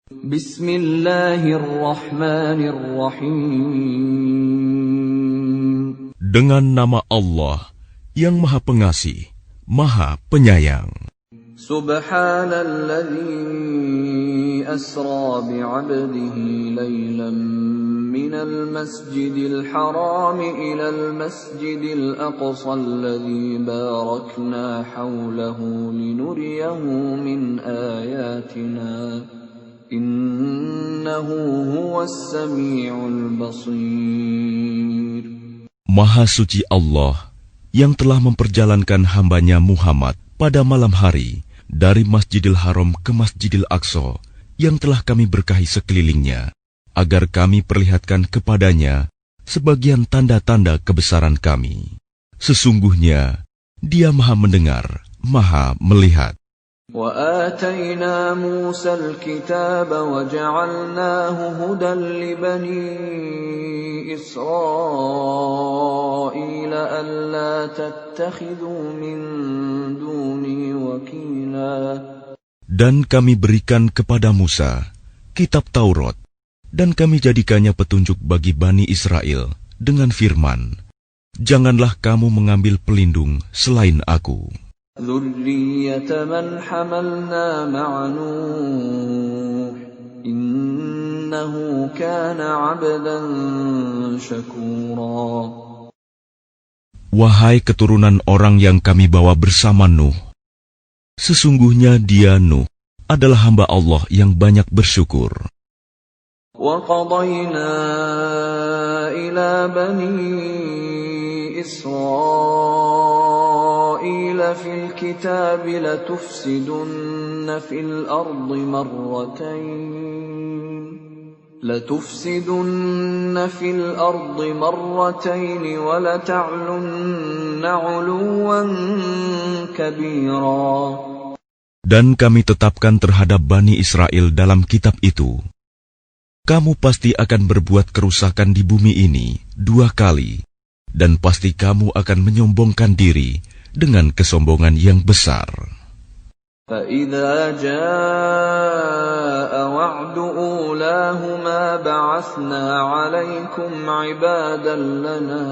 Bismillahirrahmanirrahim. Dengan nama Allah yang Maha Pengasih, Maha Penyayang. Subhanalladzi asra bi'abdihi laylan minal masjidil haram ilal masjidil aqsa alladzi barakna hawlahu linuriyahu min ayatina. Innahu huwas sami'ul basir. Maha suci Allah yang telah memperjalankan hambanya Muhammad pada malam hari dari Masjidil Haram ke Masjidil Aqsa yang telah kami berkahi sekelilingnya, agar kami perlihatkan kepadanya sebagian tanda-tanda kebesaran kami. Sesungguhnya Dia Maha mendengar, Maha melihat. وَآتَيْنَا مُوسَى الْكِتَابَ وَجَعَلْنَاهُ هُدًى لِبَنِي إِسْرَائِيلَ أَلَّا تَتَّخِذُوا مِن دُونِي وَكِيلًا. Dan kami berikan kepada Musa kitab Taurat, dan kami jadikannya petunjuk bagi Bani Israel dengan firman, janganlah kamu mengambil pelindung selain aku. ذُرِّيَّةَ مَنْ حَمَلْنَا مَعَ نُوحٍ إِنَّهُ كَانَ عَبْدًا شَكُورًا. Wahai keturunan orang yang kami bawa bersama Nuh, sesungguhnya dia Nuh adalah hamba Allah yang banyak bersyukur. وَقَضَيْنَا إِلَى بَنِي إِسْرَائِيلَ فِي الْكِتَابِ لَتُفْسِدُنَّ فِي الْأَرْضِ مَرَّتَيْنِ وَلَتَعْلُنَّ عُلُوًّا كَبِيرًا. Dan kami tetapkan terhadap Bani Israel dalam kitab itu, kamu pasti akan berbuat kerusakan di bumi ini 2 kali, dan pasti kamu akan menyombongkan diri dengan kesombongan yang besar. فَإِذَا جَاءَ وَعْدُ أُولَاهُمَا بَعَثْنَا عَلَيْكُمْ عِبَادًا لَنَا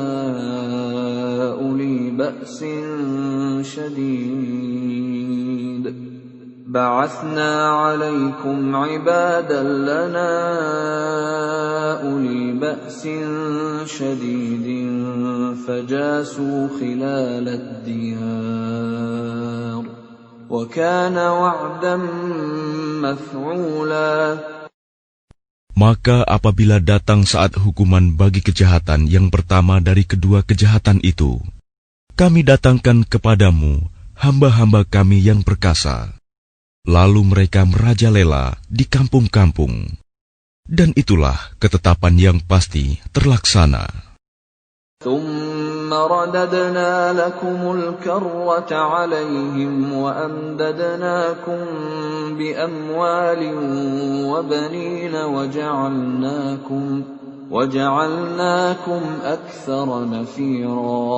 أُولِي بَأْسٍ شَدِيدٍ فَجَاسُوا خِلَالَ الدِّيَارِ وَكَانَ وَعْدًا مَفْعُولًا. Maka apabila datang saat hukuman bagi kejahatan yang pertama dari kedua kejahatan itu, kami datangkan kepadamu hamba-hamba kami yang perkasa. Lalu mereka merajalela di kampung-kampung. Dan itulah ketetapan yang pasti terlaksana. ثُمَّ رَدَدْنَا لَكُمُ الْكَرَّةَ عَلَيْهِمْ وَأَمْدَدْنَاكُمْ بِأَمْوَالٍ وَبَنِينَ وَجَعَلْنَاكُمْ أَكْثَرَ نَفِيرًا.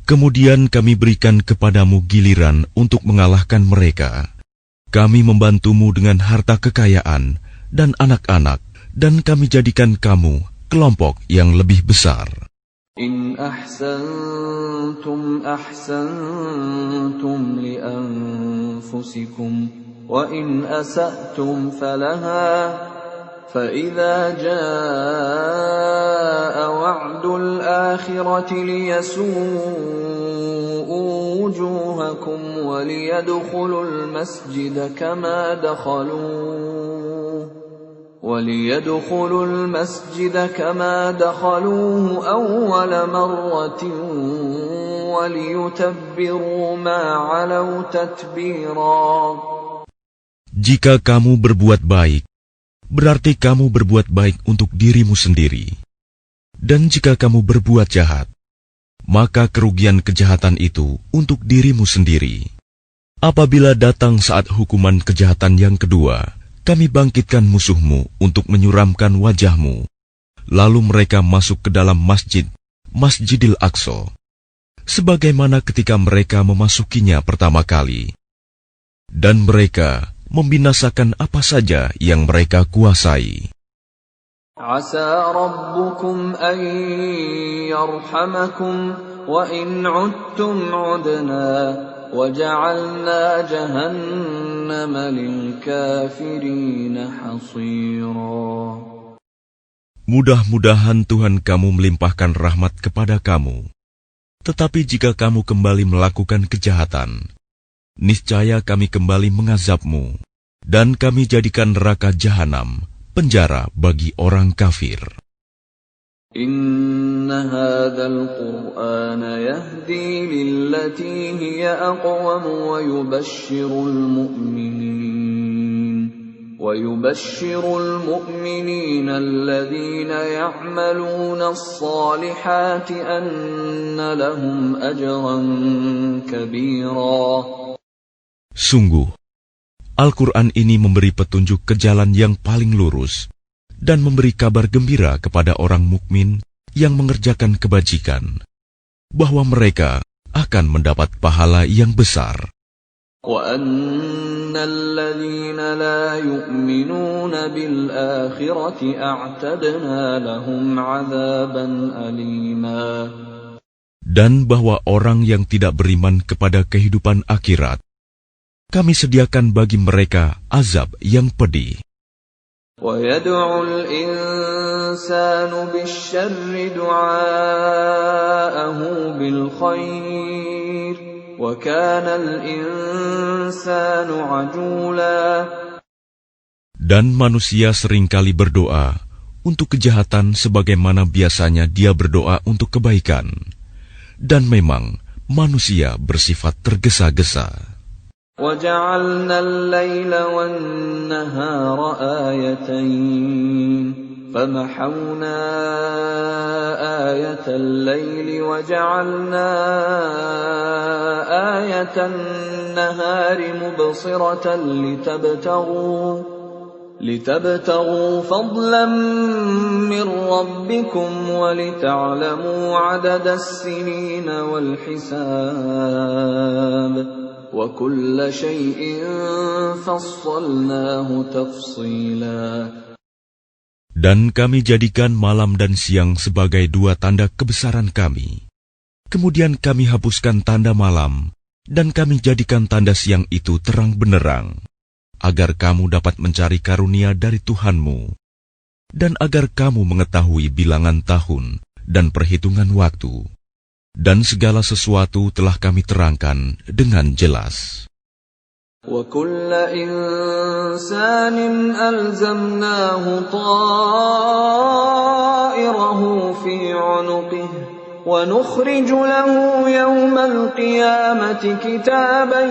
Kemudian kami berikan kepadamu giliran untuk mengalahkan mereka. Kami membantumu dengan harta kekayaan dan anak-anak, dan kami jadikan kamu kelompok yang lebih besar. إِنْ أَحْسَنْتُمْ أَحْسَنْتُمْ لِأَنفُسِكُمْ وَإِنْ أَسَأْتُمْ فَلَهَا فَإِذَا جَاءَ وَعْدُ الْآخِرَةِ لِيَسُوءُوا وُجُوهَكُمْ وَلِيَدْخُلُوا الْمَسْجِدَ كَمَا دَخَلُوهُ أَوَّلَ مَرَّةٍ وَلِيُتَبِّرُوا مَا عَلَوْا تَتْبِيرًا. Jika kamu berbuat baik, berarti kamu berbuat baik untuk dirimu sendiri. Dan jika kamu berbuat jahat, maka kerugian kejahatan itu untuk dirimu sendiri. Apabila datang saat hukuman kejahatan yang kedua, kami bangkitkan musuhmu untuk menyuramkan wajahmu. Lalu mereka masuk ke dalam Masjidil Aqsa, sebagaimana ketika mereka memasukinya pertama kali. Dan mereka membinasakan apa saja yang mereka kuasai. Asa rabbukum an yarhamakum wa in 'udtum 'udna wa ja'alna jahannama lil kafirin hasira. Mudah-mudahan Tuhan kamu melimpahkan rahmat kepada kamu. Tetapi jika kamu kembali melakukan kejahatan, niscaya kami kembali mengazabmu, dan kami jadikan neraka jahanam penjara bagi orang kafir. Inna hadzal Qur'ana yahdi lillati hiya aqwam wa yubashshirul mu'minina alladhina ya'maluna as-salihati anna lahum ajran kabira. Sungguh, Al-Quran ini memberi petunjuk ke jalan yang paling lurus dan memberi kabar gembira kepada orang mukmin yang mengerjakan kebajikan, bahwa mereka akan mendapat pahala yang besar. وَأَنَّ الَّذِينَ لَا يُؤْمِنُونَ بِالْآخِرَةِ أَعْتَدْنَا لَهُمْ عَذَابًا أَلِيمًا. Dan bahwa orang yang tidak beriman kepada kehidupan akhirat, kami sediakan bagi mereka azab yang pedih. وَيَدْعُ الْإِنسَانُ بِالشَّرِّ دُعَاءَهُ بِالْخَيْرِ وَكَانَ الْإِنسَانُ عَجُولًا. Dan manusia seringkali berdoa untuk kejahatan sebagaimana biasanya dia berdoa untuk kebaikan. Dan memang manusia bersifat tergesa-gesa. وَجَعَلْنَا اللَّيْلَ وَالنَّهَارَ آيَتَيْنِ فَمَحَوْنَا آيَةَ اللَّيْلِ وَجَعَلْنَا آيَةَ النَّهَارِ مُبْصِرَةً لِتَبْتَغُوا فَضْلًا مِّن رَّبِّكُمْ وَلِتَعْلَمُوا عَدَدَ السِّنِينَ وَالْحِسَابَ وَكُلَّ شَيْءٍ فَصَّلْنَاهُ تَفْصِيلًا. Dan kami jadikan malam dan siang sebagai dua tanda kebesaran kami. Kemudian kami hapuskan tanda malam, dan kami jadikan tanda siang itu terang benderang, agar kamu dapat mencari karunia dari Tuhanmu, dan agar kamu mengetahui bilangan tahun dan perhitungan waktu. Dan segala sesuatu telah kami terangkan dengan jelas. وَكُلَّ إِنسَانٍ أَلْزَمْنَاهُ طَائِرَهُ فِي عُنُقِهِ وَنُخْرِجُ لَهُ يَوْمَ الْقِيَامَةِ كِتَابًا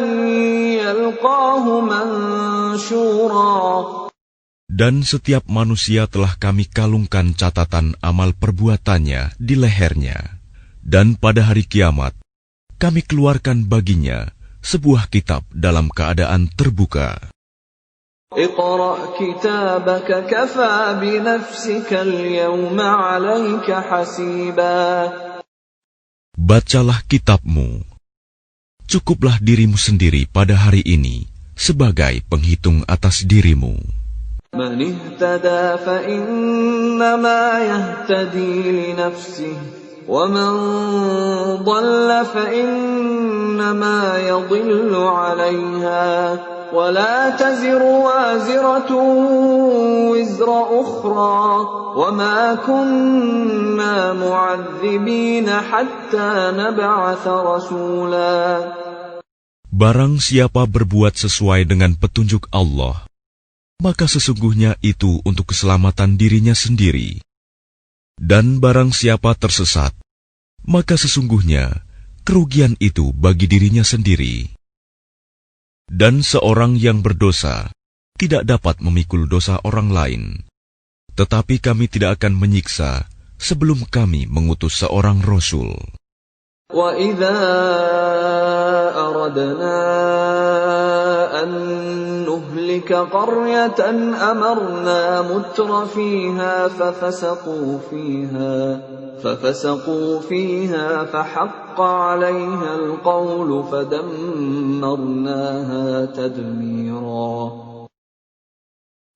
يَلْقَاهُ مَنشُورًا. Dan setiap manusia telah kami kalungkan catatan amal perbuatannya di lehernya. Dan pada hari kiamat, kami keluarkan baginya sebuah kitab dalam keadaan terbuka. اقرأ كتابك كفى بنفسك اليوم عليك حسيبا. Bacalah kitabmu. Cukuplah dirimu sendiri pada hari ini sebagai penghitung atas dirimu. من اهتدى فإنما يهتدي لنفسه ومن ضل فإنما يضل عليها ولا تزر وازرة وزر أخرى وما كنا معذبين حتى نبعث رسولا. Barang siapa berbuat sesuai dengan petunjuk Allah, maka sesungguhnya itu untuk keselamatan dirinya sendiri. Dan barang siapa tersesat, maka sesungguhnya kerugian itu bagi dirinya sendiri. Dan seorang yang berdosa tidak dapat memikul dosa orang lain. Tetapi kami tidak akan menyiksa sebelum kami mengutus seorang Rasul. وَإِذَا أَرَدْنَا أَن نُّهْلِكَ قَرْيَةً أَمَرْنَا مُتْرَ فِيهَا فَفَسَقُوا فِيهَا فَحَقَّ عَلَيْهَا الْقَوْلُ فَدَمَّرْنَاهَا تَدْمِيرًا.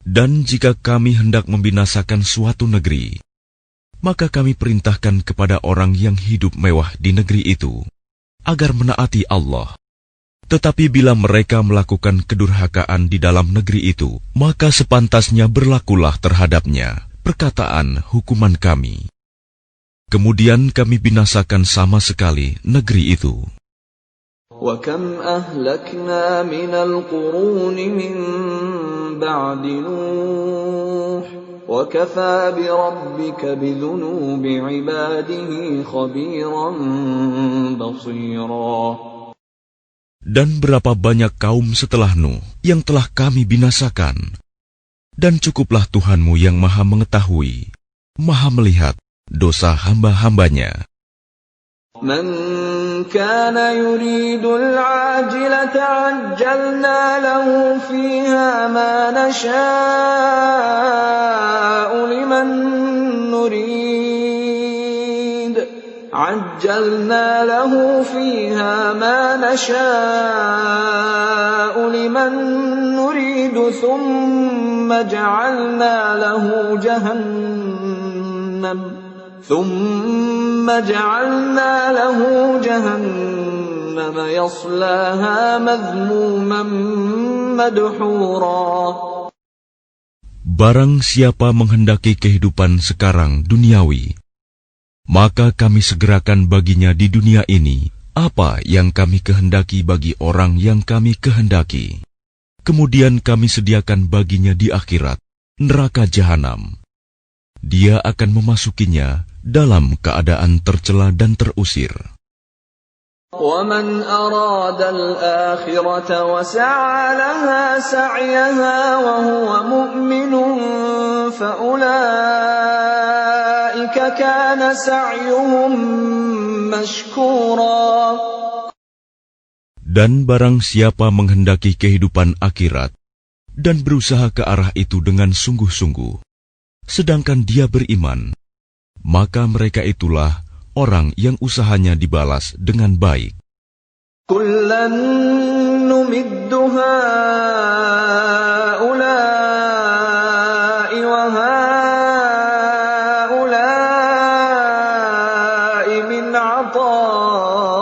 Dan jika kami hendak membinasakan suatu negeri, maka kami perintahkan kepada orang yang hidup mewah di negeri itu agar menaati Allah. Tetapi bila mereka melakukan kedurhakaan di dalam negeri itu, maka sepantasnya berlakulah terhadapnya perkataan hukuman kami. Kemudian kami binasakan sama sekali negeri itu. وَكَمْ أَهْلَكْنَا مِنَ الْقُرُونِ مِنْ بَعْدِ نُوحٍ وَكَفَى بِرَبِّكَ بِذُنُوبِ عِبَادِهِ خَبِيرًا بَصِيرًا. Dan berapa banyak kaum setelah Nuh yang telah kami binasakan. Dan cukuplah Tuhanmu yang maha mengetahui, maha melihat dosa hamba-hambanya. مَنْ كَانَ يُرِيدُ الْعَاجِلَةَ عَجَّلْنَا لَهُ فِيهَا مَا نَشَاءُ لِمَنْ نُرِيدُ ثُمَّ جَعَلْنَا لَهُ جَهَنَّمَ يَصْلَاهَا مَذْمُومًا مَدْحُورًا. Barang siapa menghendaki kehidupan sekarang duniawi, maka kami segerakan baginya di dunia ini apa yang kami kehendaki bagi orang yang kami kehendaki. Kemudian kami sediakan baginya di akhirat neraka jahanam. Dia akan memasukinya dalam keadaan tercela dan terusir. وَمَنْ أَرَادَ الْآخِرَةَ وَسَعَى لَهَا سَعْيَهَا وَهُوَ مُؤْمِنٌ فَأُولَئِكَ كَانَ سَعْيُهُمْ مَشْكُورًا. Dan barang siapa menghendaki kehidupan akhirat dan berusaha ke arah itu dengan sungguh-sungguh, sedangkan dia beriman, maka mereka itulah orang yang usahanya dibalas dengan baik. كُلًّا نُمِدُّ هَؤُلَاءِ وَهَؤُلَاءِ مِنْ عَطَاءِ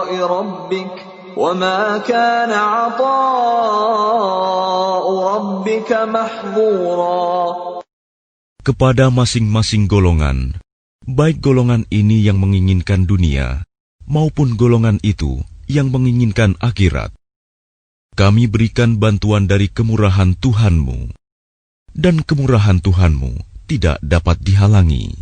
رَبِّكَ وَمَا كَانَ عَطَاءُ رَبِّكَ مَحْظُورًا. Kepada masing-masing golongan, baik golongan ini yang menginginkan dunia, maupun golongan itu yang menginginkan akhirat, kami berikan bantuan dari kemurahan Tuhanmu, dan kemurahan Tuhanmu tidak dapat dihalangi.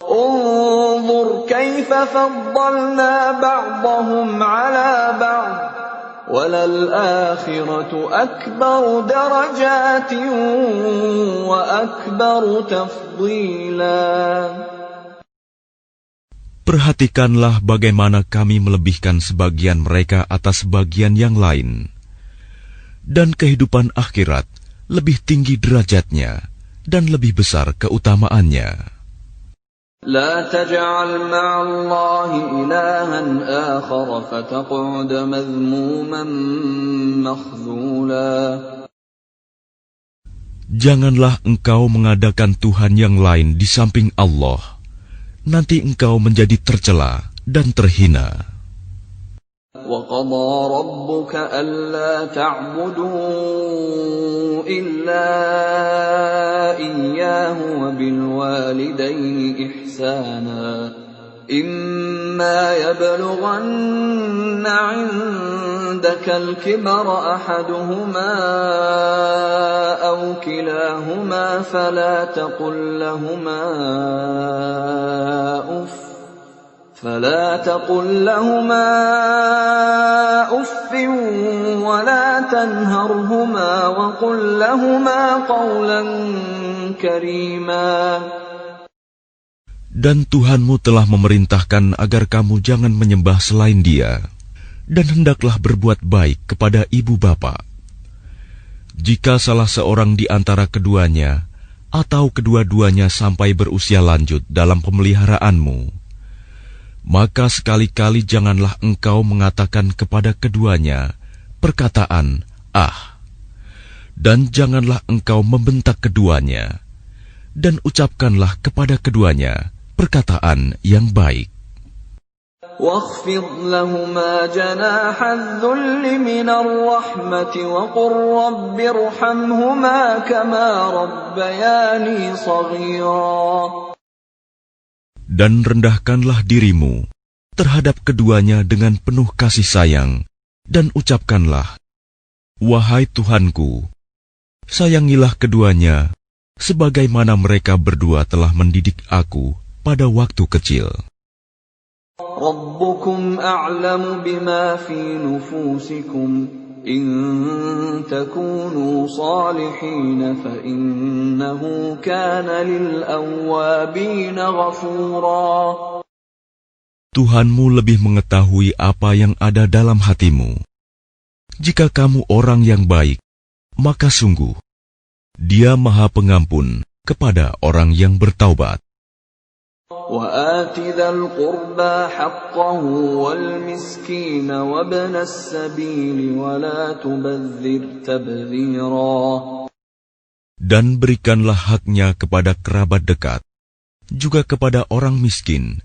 انظر كيف فضلنا بعضهم على بعض وللآخرة أكبر درجات وأكبر تفضيلا. Perhatikanlah bagaimana kami melebihkan sebagian mereka atas bagian yang lain. Dan kehidupan akhirat lebih tinggi derajatnya dan lebih besar keutamaannya. لا تجعل مع الله إلها آخر فتقعد مذموما مخذولا. Janganlah engkau mengadakan Tuhan yang lain di samping Allah. Nanti engkau menjadi tercela dan terhina. وَقَضَى رَبُّكَ أَلَّا تَعْبُدُوا إِلَّا إِيَّاهُ وَبِالْوَالِدَيْنِ إِحْسَانًا إِمَّا يَبْلُغَنَّ عِندَكَ الْكِبَرَ أَحَدُهُمَا أَوْ كِلَاهُمَا فَلَا تقل لهما أف ولا تنهرهما وقل لهما قولا كريما. Dan Tuhanmu telah memerintahkan agar kamu jangan menyembah selain Dia, dan hendaklah berbuat baik kepada ibu bapa. Jika salah seorang di antara keduanya atau kedua-duanya sampai berusia lanjut dalam pemeliharaanmu, maka sekali-kali janganlah engkau mengatakan kepada keduanya perkataan "ah", Dan janganlah engkau membentak keduanya, dan ucapkanlah kepada keduanya perkataan yang baik. واخفض لهما جناح الذل من الرحمة وقل رب ارحمهما كما ربياني صغيرا. Dan rendahkanlah dirimu terhadap keduanya dengan penuh kasih sayang, dan ucapkanlah, wahai Tuhanku, sayangilah keduanya, sebagaimana mereka berdua telah mendidik aku pada waktu kecil. ربكم أعلم بما في نفوسكم إن تكونوا صالحين فإنه كان للأوابين غفورا. Tuhanmu lebih mengetahui apa yang ada dalam hatimu. Jika kamu orang yang baik, maka sungguh Dia Maha Pengampun kepada orang yang bertaubat. وآت ذا القربى حقه والمسكين وابن السبيل ولا تبذر تبذيرا. Dan berikanlah haknya kepada kerabat dekat, juga kepada orang miskin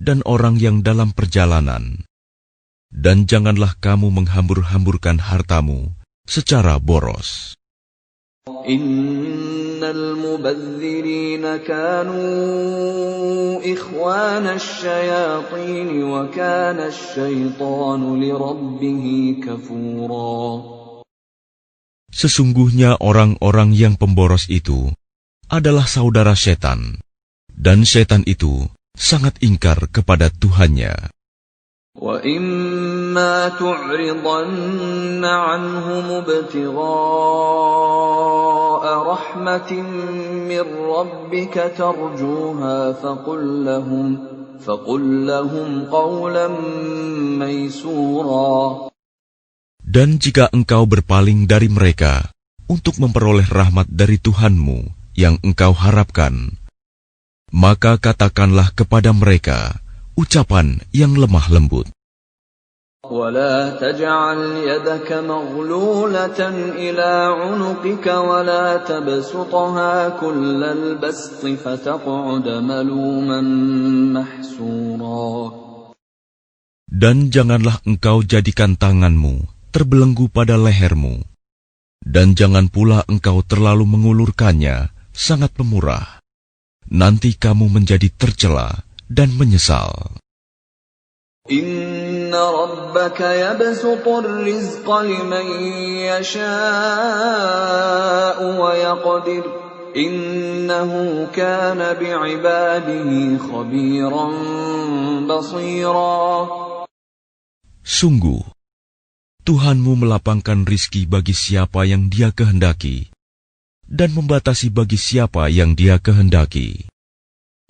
dan orang yang dalam perjalanan. Dan janganlah kamu menghambur-hamburkan hartamu secara boros. Innal mubadzirina kanu ikhwana asyayatin wa kana asyaitanu lirabbih kafura. Sesungguhnya orang-orang yang pemboros itu adalah saudara setan, dan setan itu sangat ingkar kepada Tuhannya. وَإِمَّا تُعْرِضَنَّ عَنْهُمُ ابْتِغَاءَ رَحْمَةٍ مِّن رَّبِّكَ تَرْجُوهَا فَقُل لَّهُمْ قَوْلًا مَّيْسُورًا. Dan jika engkau berpaling dari mereka untuk memperoleh rahmat dari Tuhanmu yang engkau harapkan, maka katakanlah kepada mereka ucapan yang lemah lembut. وَلَا تَجْعَلْ يَدَكَ مَغْلُولَةً إِلَى عُنُقِكَ وَلَا تَبْسُطْهَا كُلَّ الْبَسْطِ فَتَقْعُدَ مَلُومًا مَحْسُورًا. Dan janganlah engkau jadikan tanganmu terbelenggu pada lehermu, dan jangan pula engkau terlalu mengulurkannya sangat pemurah. Nanti kamu menjadi tercela dan menyesal. Inna rabbaka yabsutur rizqa liman yasha'u wa yaqdir. Innahu kana bi'ibadihi khabiran basira. Sungguh, Tuhanmu melapangkan rizki bagi siapa yang Dia kehendaki, dan membatasi bagi siapa yang Dia kehendaki.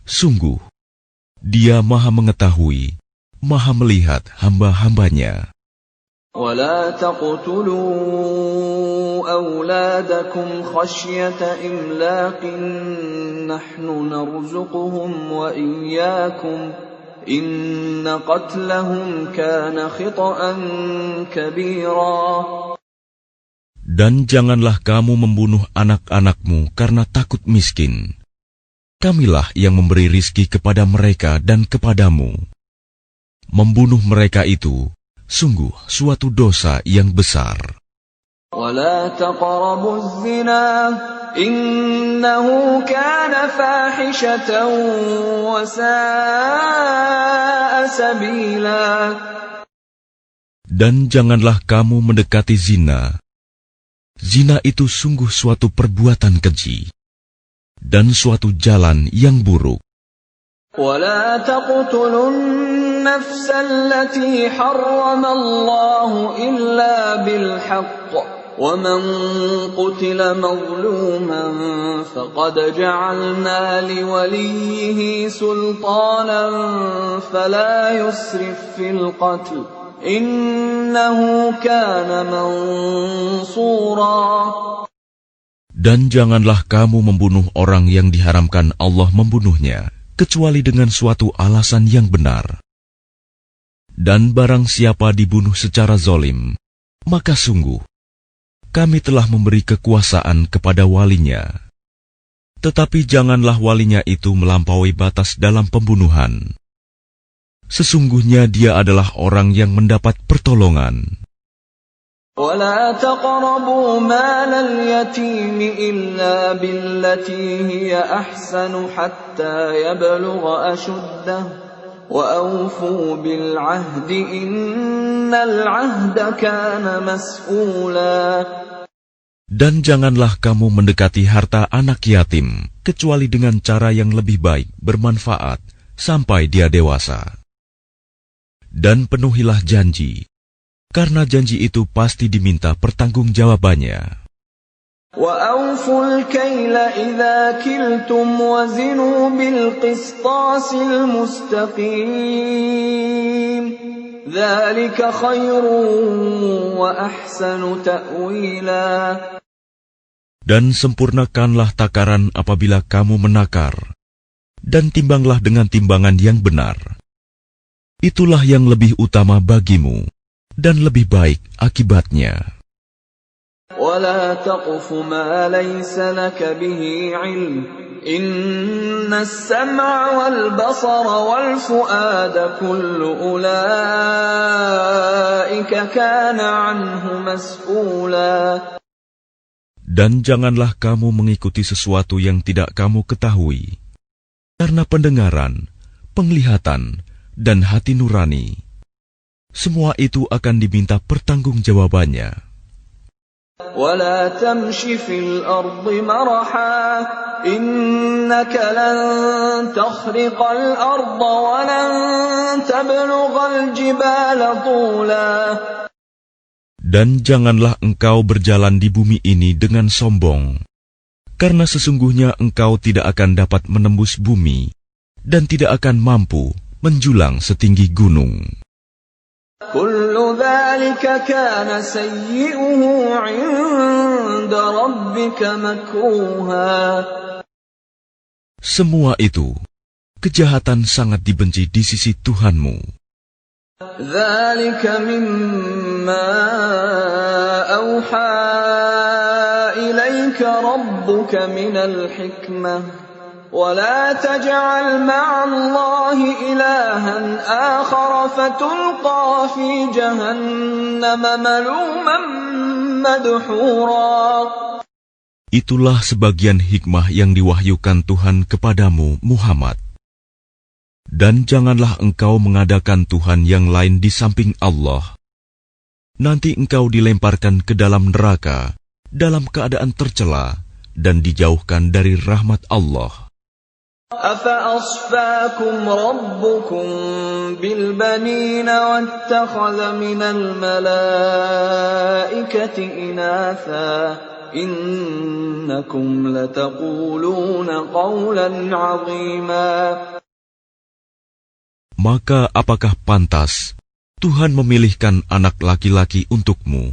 Sungguh, Dia Maha Mengetahui, Maha Melihat hamba-hambanya. وَلَا تَقْتُلُوا أَوْلَادَكُمْ خَشْيَةَ إِمْلَاقٍ نَحْنُ نَرْزُقُهُمْ وَإِيَّاكُمْ إِنَّ قَتْلَهُمْ كَانَ خِطْئًا كَبِيرًا. Dan janganlah kamu membunuh anak-anakmu karena takut miskin. Kamilah yang memberi rizki kepada mereka dan kepadamu. Membunuh mereka itu sungguh suatu dosa yang besar. وَلَا تَقْرَبُوا الزِّنَا إِنَّهُ كَانَ فَاحِشَةً وَسَاءَ سَبِيلًا. Dan janganlah kamu mendekati zina. Zina itu sungguh suatu perbuatan keji dan suatu jalan yang buruk. وَلَا تَقْتُلُوا النَّفْسَ الَّتِي حَرَّمَ اللَّهُ إِلَّا بِالْحَقِّ وَمَنْ قُتِلَ مَظْلُومًا فَقَدْ جَعَلْنَا لِوَلِيِّهِ سُلْطَانًا فَلَا يُسْرِفْ فِي الْقَتْلِ إِنَّهُ كَانَ مَنْصُورًا. Dan janganlah kamu membunuh orang yang diharamkan Allah membunuhnya, kecuali dengan suatu alasan yang benar. Dan barang siapa dibunuh secara zalim, maka sungguh kami telah memberi kekuasaan kepada walinya. Tetapi janganlah walinya itu melampaui batas dalam pembunuhan. Sesungguhnya dia adalah orang yang mendapat pertolongan. ولا تقربوا مال اليتيم إلا بالتي هي أحسن حتى يبلغ أشده وأوفوا بالعهد إن العهد كان مسؤولا. Dan janganlah kamu mendekati harta anak yatim, kecuali dengan cara yang lebih baik, bermanfaat, sampai dia dewasa. Dan penuhilah janji, karena janji itu pasti diminta pertanggungjawabannya. وَأَوْفُوا الْكَيْلَ إِذَا كِلْتُمْ وَزِنُوا بِالْقِسْطَاسِ الْمُسْتَقِيمِ ذَلِكَ خَيْرٌ وَأَحْسَنُ تَأْوِيلًا. Dan sempurnakanlah takaran apabila kamu menakar, dan timbanglah dengan timbangan yang benar. Itulah yang lebih utama bagimu, dan lebih baik akibatnya. وَلَا تَقْفُ مَا لَيْسَ لَكَ بِهِ عِلْمٌ إِنَّ السَّمْعَ وَالْبَصَرَ وَالْفُؤَادَ كُلُّ أُولَئِكَ كَانَ عَنْهُ مَسْئُولًا. Dan janganlah kamu mengikuti sesuatu yang tidak kamu ketahui, karena pendengaran, penglihatan, dan hati nurani, semua itu akan diminta pertanggungjawabannya. وَلَا تَمْشِ فِي الْأَرْضِ مَرَحًا إِنَّكَ لَن تَخْرِقَ الْأَرْضَ وَلَن تَبْلُغَ الْجِبَالَ طُولًا. Dan janganlah engkau berjalan di bumi ini dengan sombong, karena sesungguhnya engkau tidak akan dapat menembus bumi dan tidak akan mampu menjulang setinggi gunung. كُلُّ ذَلِكَ كَانَ سَيِّئُهُ عِندَ رَبِّكَ مَكْرُوهًا. Semua itu, kejahatan sangat dibenci di sisi Tuhanmu. ذَلِكَ مِمَّا أَوْحَى إِلَيْكَ رَبُّكَ مِنَ الْحِكْمَةِ وَلَا تَجْعَلْ مَعَ اللَّهِ إِلَٰهًا آخَرَ فَتُلْقَىٰ فِي جَهَنَّمَ مَلُومًا مَدْحُورًا. Itulah sebagian hikmah yang diwahyukan Tuhan kepadamu, Muhammad. Dan janganlah engkau mengadakan Tuhan yang lain di samping Allah. Nanti engkau dilemparkan ke dalam neraka dalam keadaan tercela dan dijauhkan dari rahmat Allah. أَفَأَصْفَاكُمْ رَبُّكُمْ بِالْبَنِينَ وَاتَّخَذَ مِنَ الْمَلَائِكَةِ إِنَاثًا إِنَّكُمْ لَتَقُولُونَ قَوْلًا عَظِيمًا. Maka apakah pantas Tuhan memilihkan anak laki-laki untukmu,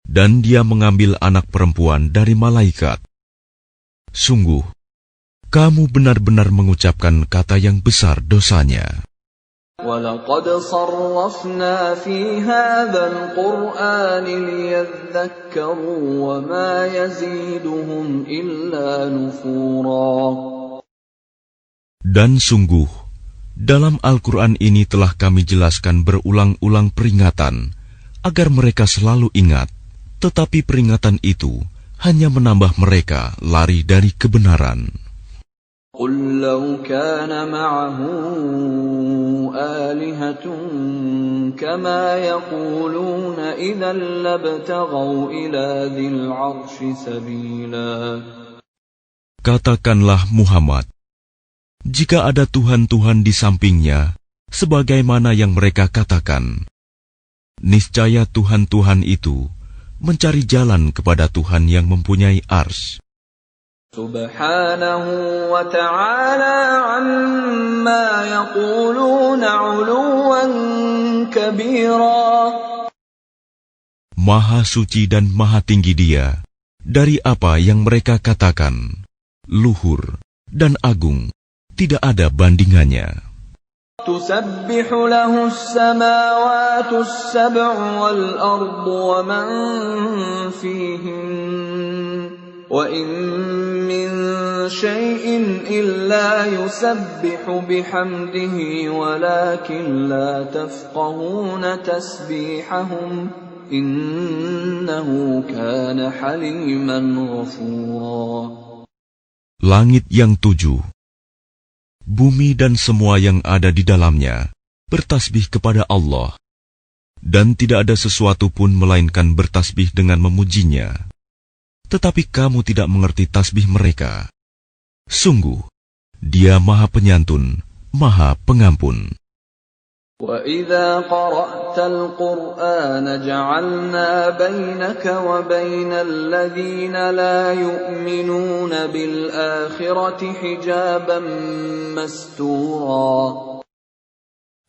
dan Dia mengambil anak perempuan dari malaikat? Sungguh, kamu benar-benar mengucapkan kata yang besar dosanya. وَلَقَدْ صَرَّفْنَا فِي هَذَا الْقُرْآنِ لِيَذَّكَّرُوا وَمَا يَزِيدُهُمْ إِلَّا نُفُورًا. Dan sungguh, dalam Al-Quran ini telah kami jelaskan berulang-ulang peringatan, agar mereka selalu ingat, tetapi peringatan itu hanya menambah mereka lari dari kebenaran. قُلْ لَوْ كَانَ مَعَهُ آلِهَةٌ كَمَا يَقُولُونَ إِذًا لَابْتَغَوْا إِلَى ذِي الْعَرْشِ سَبِيلًا. Katakanlah Muhammad, jika ada Tuhan-Tuhan di sampingnya, sebagaimana yang mereka katakan, niscaya Tuhan-Tuhan itu mencari jalan kepada Tuhan yang mempunyai ars. Subhanahu wa ta'ala amma yaquluna 'uluwan kabira. Maha suci dan maha tinggi Dia dari apa yang mereka katakan, luhur dan agung, tidak ada bandingannya. تسبح له السماوات السبع والأرض ومن فيهن وإن من شيء إلا يسبح بحمده ولكن لا تفقهون تسبيحهم إنه كان حليما غفورا. Langit yang 7, bumi dan semua yang ada di dalamnya bertasbih kepada Allah, dan tidak ada sesuatu pun melainkan bertasbih dengan memujinya. Tetapi kamu tidak mengerti tasbih mereka. Sungguh, Dia Maha Penyantun, Maha Pengampun. وَإِذَا قَرَأْتَ الْقُرْآنَ جَعَلْنَا بَيْنَكَ وَبَيْنَ الَّذِينَ لَا يُؤْمِنُونَ بِالْآخِرَةِ حِجَابًا مَسْتُورًا.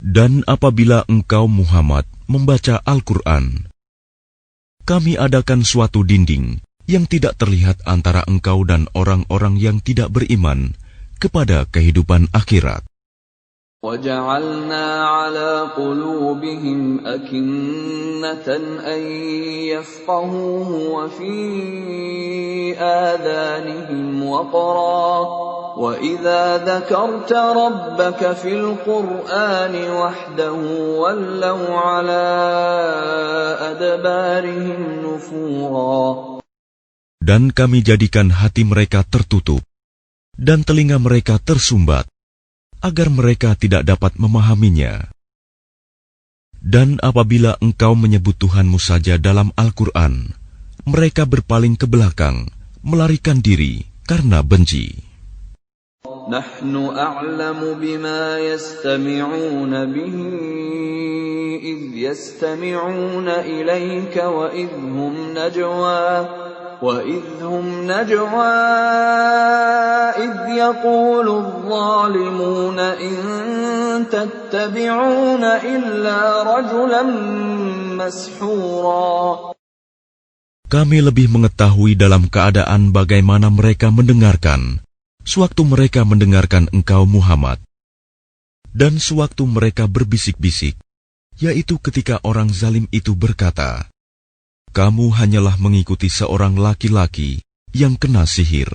Dan apabila engkau Muhammad membaca Al-Quran, kami adakan suatu dinding yang tidak terlihat antara engkau dan orang-orang yang tidak beriman kepada kehidupan akhirat. وَجَعَلْنَا عَلَى قُلُوبِهِمْ أَكِنَّةً أَن يَفْقَهُوهُ وَفِي آذَانِهِمْ وَقْرًا وَإِذَا ذَكَرْتَ رَبَّكَ فِي الْقُرْآنِ وَحْدَهُ وَلَّوْا عَلَى أَدْبَارِهِمْ نُفُورًا. Dan kami jadikan hati mereka tertutup dan telinga mereka tersumbat, agar mereka tidak dapat memahaminya. Dan apabila engkau menyebut Tuhanmu saja dalam Al-Quran, mereka berpaling ke belakang, melarikan diri karena benci. Nahnu a'lamu bima yastami'una bihi idh yastami'una ilayka wa idhum najwa وَإِذْ هُمْ نَجْوَى إِذْ يَقُولُ الظَّالِمُونَ إِن تَتَّبِعُونَ إِلَّا رَجُلًا مَسْحُورًا. Kami lebih mengetahui dalam keadaan bagaimana mereka mendengarkan, sewaktu mereka mendengarkan engkau Muhammad, dan sewaktu mereka berbisik-bisik, yaitu ketika orang zalim itu berkata, kamu hanyalah mengikuti seorang laki-laki yang kena sihir.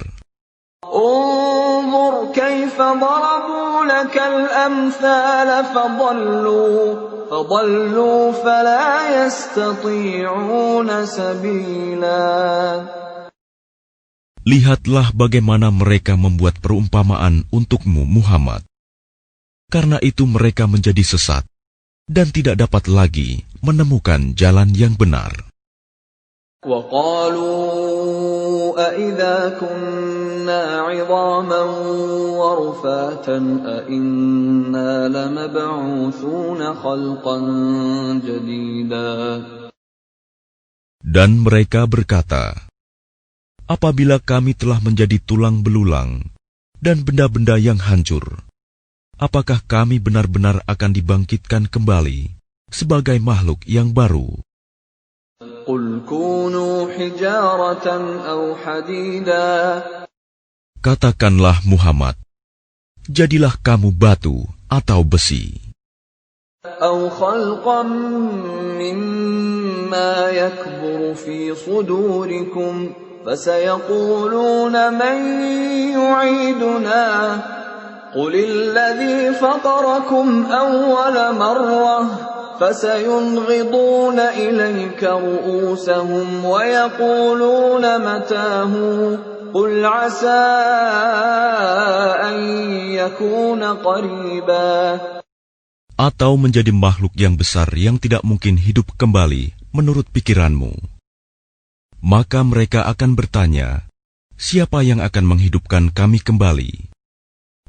Unzur kaifa darabu lakal amthal fadallu fala yastati'una sabila. Lihatlah bagaimana mereka membuat perumpamaan untukmu Muhammad. Karena itu mereka menjadi sesat dan tidak dapat lagi menemukan jalan yang benar. وَقَالُوا أَإِذَا كُنَّا عِظَامًا وَرُفَاتًا أَإِنَّا لَمَبْعُوثُونَ خَلْقًا جَدِيدًا. Dan mereka berkata, apabila kami telah menjadi tulang belulang dan benda-benda yang hancur, apakah kami benar-benar akan dibangkitkan kembali sebagai makhluk yang baru? قُلْ كُونُوا حِجَارَةً أَوْ حَدِيدًا. Katakanlah Muhammad, jadilah kamu batu atau besi. أَوْ خَلْقًا مِّمَّا يَكْبُرُ فِي صُدُورِكُمْ فَسَيَقُولُونَ مَن يُعِيدُنَا قُلِ الَّذِي فَطَرَكُمْ أَوَّلَ مَرَّةٍ فَسَيُنْغِضُونَ إِلَيْكَ رُءُوسَهُمْ وَيَقُولُونَ مَتَىٰ قُلْ عَسَىٰ أَن يَكُونَ قَرِيبًا. Atau menjadi makhluk yang besar yang tidak mungkin hidup kembali menurut pikiranmu. Maka mereka akan bertanya, siapa yang akan menghidupkan kami kembali?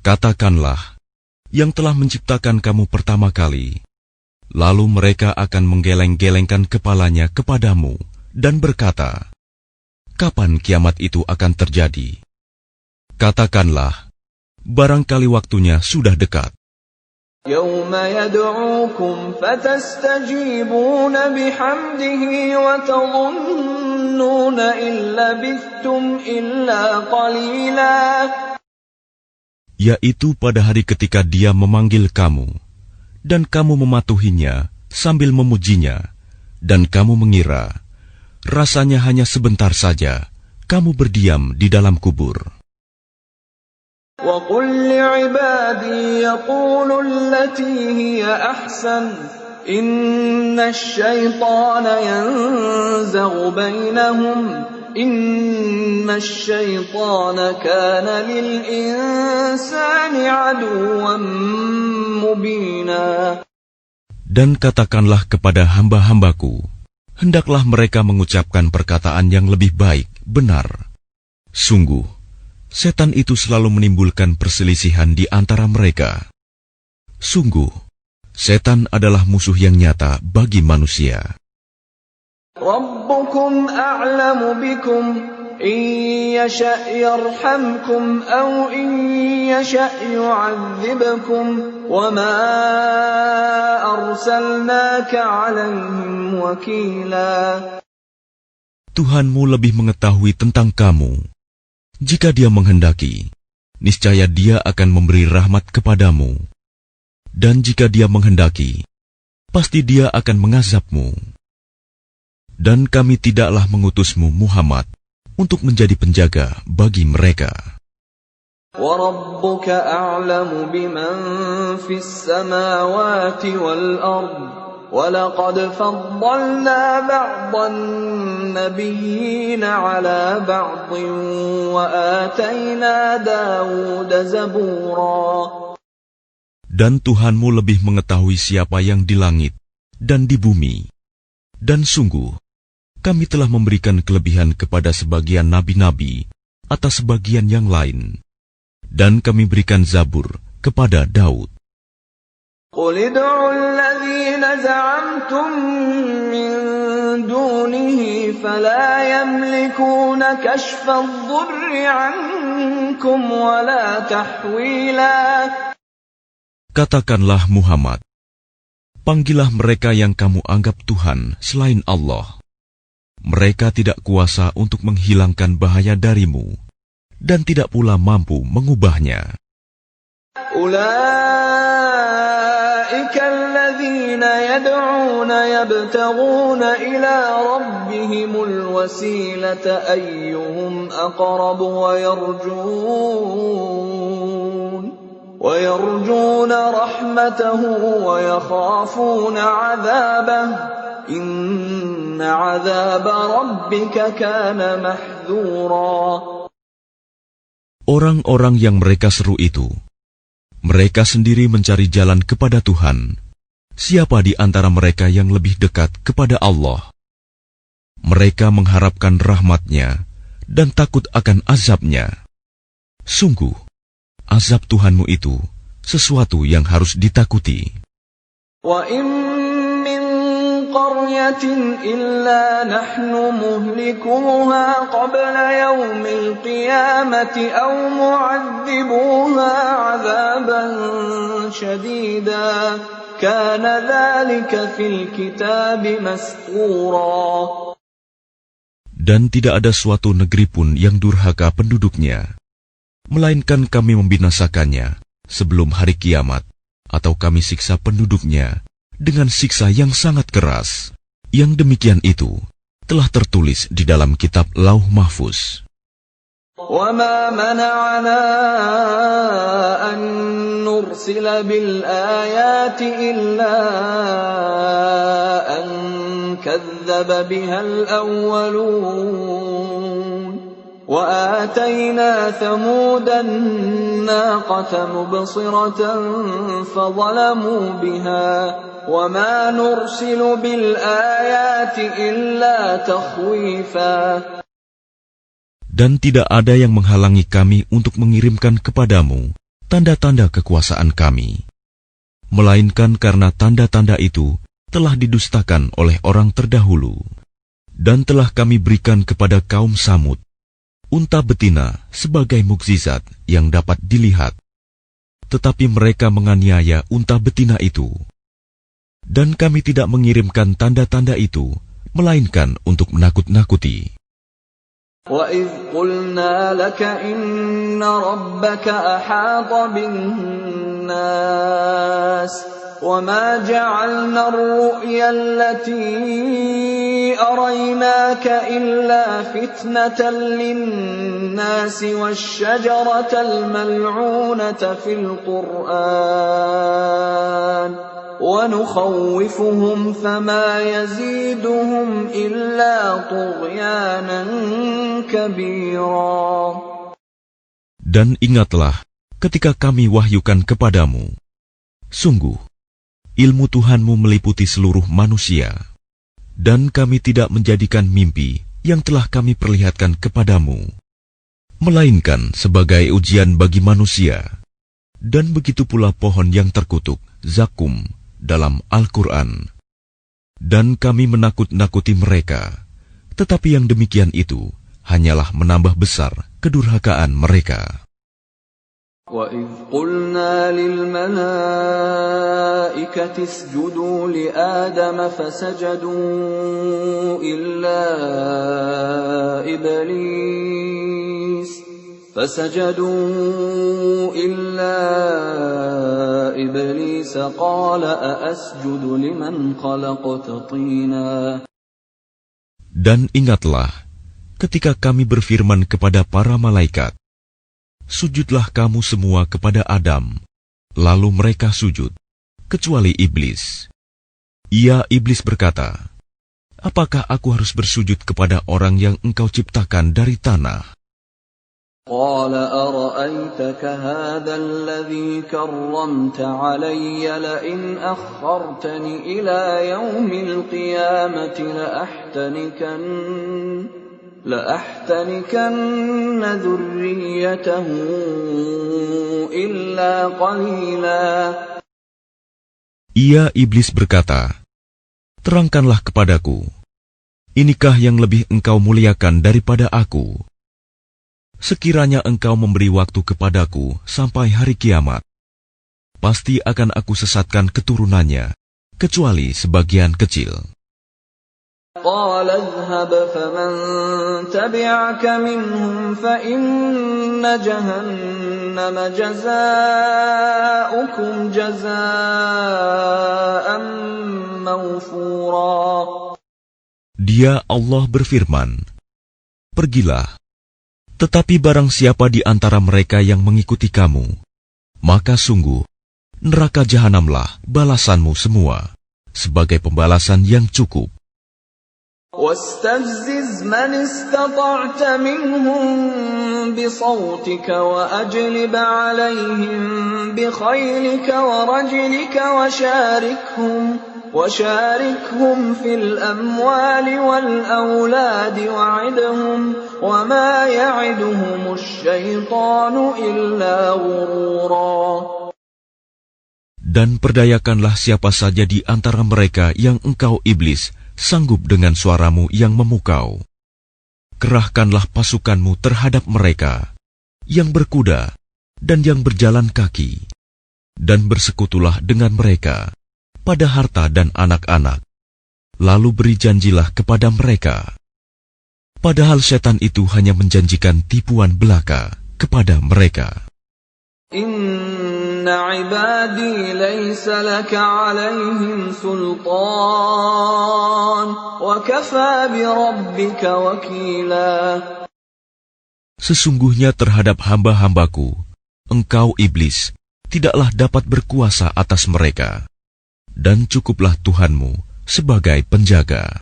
Katakanlah, yang telah menciptakan kamu pertama kali. Lalu mereka akan menggeleng-gelengkan kepalanya kepadamu dan berkata, kapan kiamat itu akan terjadi? Katakanlah, barangkali waktunya sudah dekat. يَوْمَ يَدْعُوكُمْ فَتَسْتَجِيبُونَ بِحَمْدِهِ وَتَظُنُّونَ إِن لَّبِثْتُمْ إِلَّا قَلِيلًا. Yaitu pada hari ketika Dia memanggil kamu, dan kamu mematuhinya sambil memujinya, dan kamu mengira rasanya hanya sebentar saja kamu berdiam di dalam kubur. وَقُلْ لِعِبَادِي يَقُولُوا الَّتِي هِيَ أَحْسَنُ إِنَّ الشَّيْطَانَ يَنزَغُ بَيْنَهُمْ إِنَّ الشَّيْطَانَ كَانَ لِلْإِنسَانِ عَدُوًّا مُبِينًا. Dan katakanlah kepada hamba-hambaku, hendaklah mereka mengucapkan perkataan yang lebih baik, benar. Sungguh, setan itu selalu menimbulkan perselisihan di antara mereka. Sungguh, setan adalah musuh yang nyata bagi manusia. رَبُّكُمْ أَعْلَمُ بِكُمْ إِنْ يَشَأْ يَرْحَمْكُمْ أَوْ إِنْ يَشَأْ يُعَذِّبْكُمْ وَمَا أَرْسَلْنَاكَ عَلَيْهِمْ وَكِيلًا. Tuhanmu lebih mengetahui tentang kamu. Jika Dia menghendaki, niscaya Dia akan memberi rahmat kepadamu. Dan jika Dia menghendaki, pasti Dia akan mengazabmu. Dan kami tidaklah mengutusmu Muhammad untuk menjadi penjaga bagi mereka. وَرَبُّكَ أَعْلَمُ بِمَنْ فِي السَّمَاوَاتِ وَالْأَرْضِ وَلَقَدْ فَضَّلْنَا بَعْضَ النَّبِيِّينَ عَلَى بَعْضٍ وَآتَيْنَا دَاوُودَ زَبُورًا. Dan Tuhanmu lebih mengetahui siapa yang di langit dan di bumi. Dan sungguh, kami telah memberikan kelebihan kepada sebagian nabi-nabi atas sebagian yang lain. Dan kami berikan Zabur kepada Daud. قُلِ ادْعُوا الَّذِينَ زَعَمْتُم مِّن دُونِهِ فَلَا يَمْلِكُونَ كَشْفَ الضُّرِّ عَنكُمْ وَلَا تَحْوِيلًا. Katakanlah Muhammad, panggillah mereka yang kamu anggap Tuhan selain Allah. Mereka tidak kuasa untuk menghilangkan bahaya darimu, dan tidak pula mampu mengubahnya. أُولَئِكَ الَّذِينَ يَدْعُونَ يَبْتَغُونَ إِلَى رَبِّهِمُ الْوَسِيلَةَ أَيُّهُمْ أَقْرَبُ وَيَرْجُونَ رَحْمَتَهُ وَيَخَافُونَ عَذَابَهُ إِنَّ عَذَابَ رَبِّكَ كَانَ مَحْذُورًا. Orang-orang yang mereka seru itu, mereka sendiri mencari jalan kepada Tuhan. Siapa di antara mereka yang lebih dekat kepada Allah? Mereka mengharapkan rahmat-Nya dan takut akan azab-Nya. Sungguh, azab Tuhanmu itu sesuatu yang harus ditakuti. قَرْيَةٍ إِلَّا نَحْنُ مُهْلِكُوهَا قَبْلَ يَوْمِ الْقِيَامَةِ أَوْ مُعَذِّبُوهَا عَذَابًا شَدِيدًا كَانَ ذَلِكَ فِي الْكِتَابِ مَسْطُورًا. Dan tidak ada suatu negeri pun yang durhaka penduduknya, melainkan kami membinasakannya sebelum hari kiamat, atau kami siksa penduduknya dengan siksa yang sangat keras. Yang demikian itu telah tertulis di dalam kitab Lauh Mahfuz. وَمَا مَنَعَنَا أَن نُّرْسِلَ بِالْآيَاتِ إِلَّا أَن كَذَّبَ بِهَا الْأَوَّلُونَ وَآتَيْنَا ثَمُودَ النَّاقَةَ مُبْصِرَةً فَظَلَمُوا بِهَا وَمَا نُرْسِلُ بِالْآيَاتِ إِلَّا تَخْوِيفًا. Dan tidak ada yang menghalangi kami untuk mengirimkan kepadamu tanda-tanda kekuasaan kami, melainkan karena tanda-tanda itu telah didustakan oleh orang terdahulu. Dan telah kami berikan kepada kaum Samud unta betina sebagai mukjizat yang dapat dilihat, tetapi mereka menganiaya unta betina itu. Dan kami tidak mengirimkan tanda-tanda itu, melainkan untuk menakut-nakuti. وَإِذْ قُلْنَا لَكَ إِنَّ رَبَّكَ أَحَاطَ بِالنَّاسِ وَمَا جَعَلْنَا الرُّؤْيَا الَّتِي أَرَيْنَاكَ إِلَّا فِتْنَةً لِلنَّاسِ وَالشَّجَرَةَ الْمَلْعُونَةَ فِي الْقُرْآنِ وَنُخَوِّفُهُمْ فَمَا يَزِيدُهُمْ إِلَّا طُغْيَانًا كَبِيرًا. Dan ingatlah ketika kami wahyukan kepadamu, sungguh ilmu Tuhanmu meliputi seluruh manusia, dan kami tidak menjadikan mimpi yang telah kami perlihatkan kepadamu, melainkan sebagai ujian bagi manusia. Dan begitu pula pohon yang terkutuk, zakum, dalam Al-Quran. Dan kami menakut-nakuti mereka, tetapi yang demikian itu hanyalah menambah besar kedurhakaan mereka. وَإِذْ قُلْنَا لِلْمَلَائِكَةِ اسْجُدُوا لِآدَمَ فَسَجَدُوا إِلَّا إِبْلِيسَ قَالَ أَأَسْجُدُ لِمَنْ خَلَقْتَ طِينًا. Dan ingatlah ketika kami berfirman kepada para malaikat, sujudlah kamu semua kepada Adam. Lalu mereka sujud, kecuali iblis. Iblis berkata, apakah aku harus bersujud kepada orang yang engkau ciptakan dari tanah? قال أرأيتك هذا الذي كرمت علي لئن أخرتني إلى يوم القيامة لأحتنكن ذريته إلا قليلا. Iblis berkata, terangkanlah kepadaku, inikah yang lebih engkau muliakan daripada aku? Sekiranya engkau memberi waktu kepadaku sampai hari kiamat, pasti akan aku sesatkan keturunannya, kecuali sebagian kecil. قال اذهب فمن تبعك منهم فإن جهنم جزاؤكم جزاء موفورا. Dia Allah berfirman, pergilah, tetapi barang siapa di antara mereka yang mengikuti kamu, maka sungguh neraka jahanamlah balasanmu semua, sebagai pembalasan yang cukup. واستفزز من استطعت منهم بصوتك وأجلب عليهم بخيلك ورجلك وشاركهم في الأموال والأولاد وعدهم وما يعدهم الشيطان إلا غرورا. Dan perdayakanlah siapa saja di antara mereka yang engkau iblis sanggup dengan suaramu yang memukau. Kerahkanlah pasukanmu terhadap mereka, yang berkuda dan yang berjalan kaki, dan bersekutulah dengan mereka pada harta dan anak-anak. Lalu beri janjilah kepada mereka. Padahal setan itu hanya menjanjikan tipuan belaka kepada mereka. Inna ibadi laysa laka alaihim sultan wa kafa bi rabbika wakila. Sesungguhnya terhadap hamba-hambaku, engkau iblis tidaklah dapat berkuasa atas mereka, dan cukuplah Tuhanmu sebagai penjaga.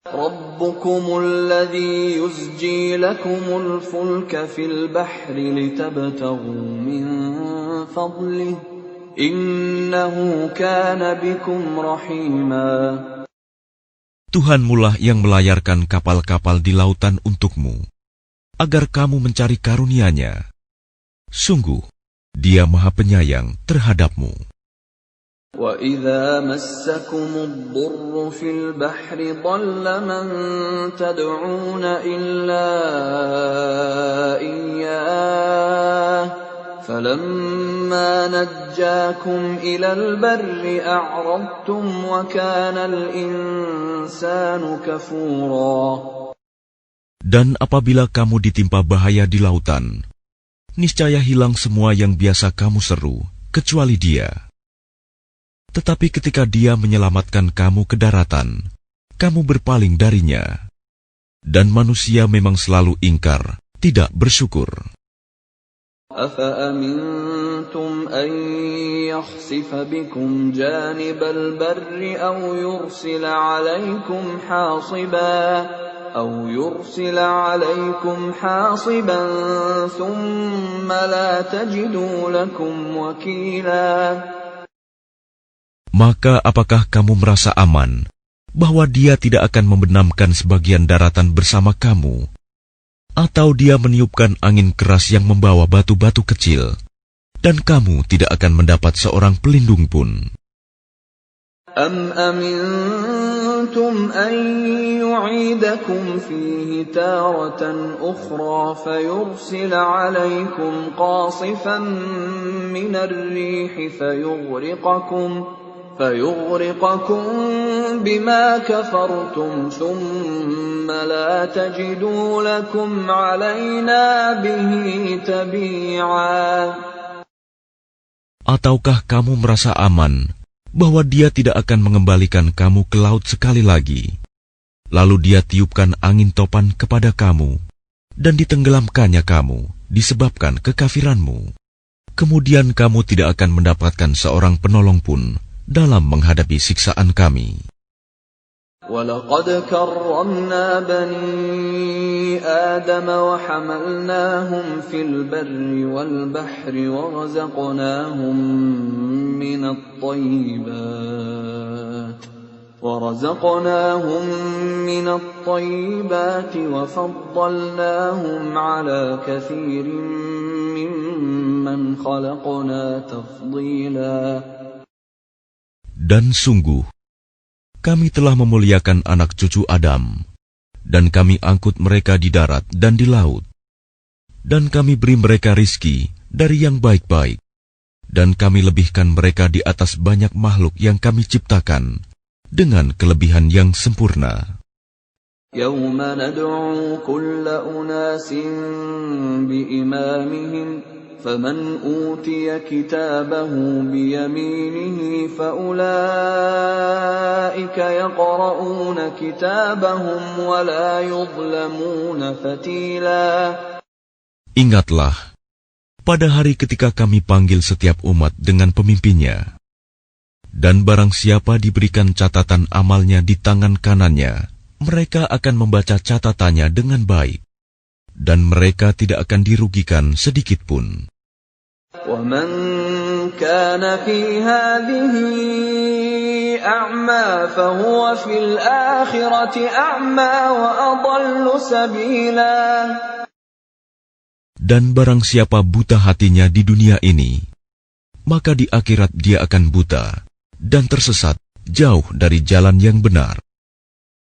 Rabbukumul ladzi yuzji lakumul fulka fil bahri litabtaghu min fadlihi innahu kana bikum rahima. Tuhanmulah yang melayarkan kapal-kapal di lautan untukmu, agar kamu mencari karunia-Nya. Sungguh, Dia Maha Penyayang terhadapmu. وَإِذَا مَسَّكُمُ الضُّرُّ فِي الْبَحْرِ ضَلَّ مَن تَدْعُونَ إِلَّا إِيَّاهُ فَلَمَّا نَجَّاكُمْ إِلَى الْبَرِّ أَعْرَضْتُمْ وَكَانَ الْإِنسَانُ كَفُورًا. Dan apabila kamu ditimpa bahaya di lautan, niscaya hilang semua yang biasa kamu seru, kecuali Dia. Tetapi ketika Dia menyelamatkan kamu ke daratan, kamu berpaling darinya. Dan manusia memang selalu ingkar, tidak bersyukur. أَفَأَمِنْتُمْ أَنْ يَخْسِفَ بِكُمْ جَانِبَ الْبَرِّ أَوْ يُرْسِلَ عَلَيْكُمْ حَاصِبًا ثُمَّ لَا تَجِدُوا لَكُمْ وَكِيلًا. Maka apakah kamu merasa aman bahwa Dia tidak akan membenamkan sebagian daratan bersama kamu, atau Dia meniupkan angin keras yang membawa batu-batu kecil, dan kamu tidak akan mendapat seorang pelindung pun? أَمْ أَمِنْتُمْ أَنْ يُعِيدَكُمْ فِيهِ تَارَةً أُخْرَى فَيُرْسِلَ عَلَيْكُمْ قَاصِفًا مِنَ الرِّيحِ فَيُغْرِقَكُمْ بِمَا كَفَرْتُمْ ثُمَّ لَا تَجِدُوا لَكُمْ عَلَيْنَا بِهِ تَبِيعًا. Ataukah kamu merasa aman bahwa Dia tidak akan mengembalikan kamu ke laut sekali lagi, lalu Dia tiupkan angin topan kepada kamu, dan ditenggelamkannya kamu disebabkan kekafiranmu? Kemudian kamu tidak akan mendapatkan seorang penolong pun dalam menghadapi siksaan Kami. وَلَقَدْ كَرَّمْنَا بَنِي آدَمَ وَحَمَلْنَاهُمْ فِي الْبَرِّ وَالْبَحْرِ وَرَزَقْنَاهُمْ مِنَ الطَّيِّبَاتِ وَفَضَّلْنَاهُمْ عَلَى كَثِيرٍ مِّمَّنْ خَلَقْنَا تَفْضِيلًا. Dan sungguh, Kami telah memuliakan anak cucu Adam, dan Kami angkut mereka di darat dan di laut. Dan Kami beri mereka rizki dari yang baik-baik, dan Kami lebihkan mereka di atas banyak makhluk yang Kami ciptakan, dengan kelebihan yang sempurna. يَوْمَ نَدْعُو كُلَّ أُنَاسٍ بِإِمَامِهِمْ فَمَنْ أُوتِيَ كِتَابَهُ بِيَمِينِهِ فَأُولَئِكَ يَقْرَؤُونَ كِتَابَهُمْ وَلَا يُظْلَمُونَ فَتِيلًا. Ingatlah, pada hari ketika Kami panggil setiap umat dengan pemimpinnya, dan barang siapa diberikan catatan amalnya di tangan kanannya, mereka akan membaca catatannya dengan baik, dan mereka tidak akan dirugikan sedikit pun. وَمَنْ كَانَ فِي هَذِهِ أَعْمَى فَهُوَ فِي الْآخِرَةِ أَعْمَى وَأَضَلُّ سَبِيلًا. Dan barang siapa buta hatinya di dunia ini, maka di akhirat dia akan buta dan tersesat jauh dari jalan yang benar.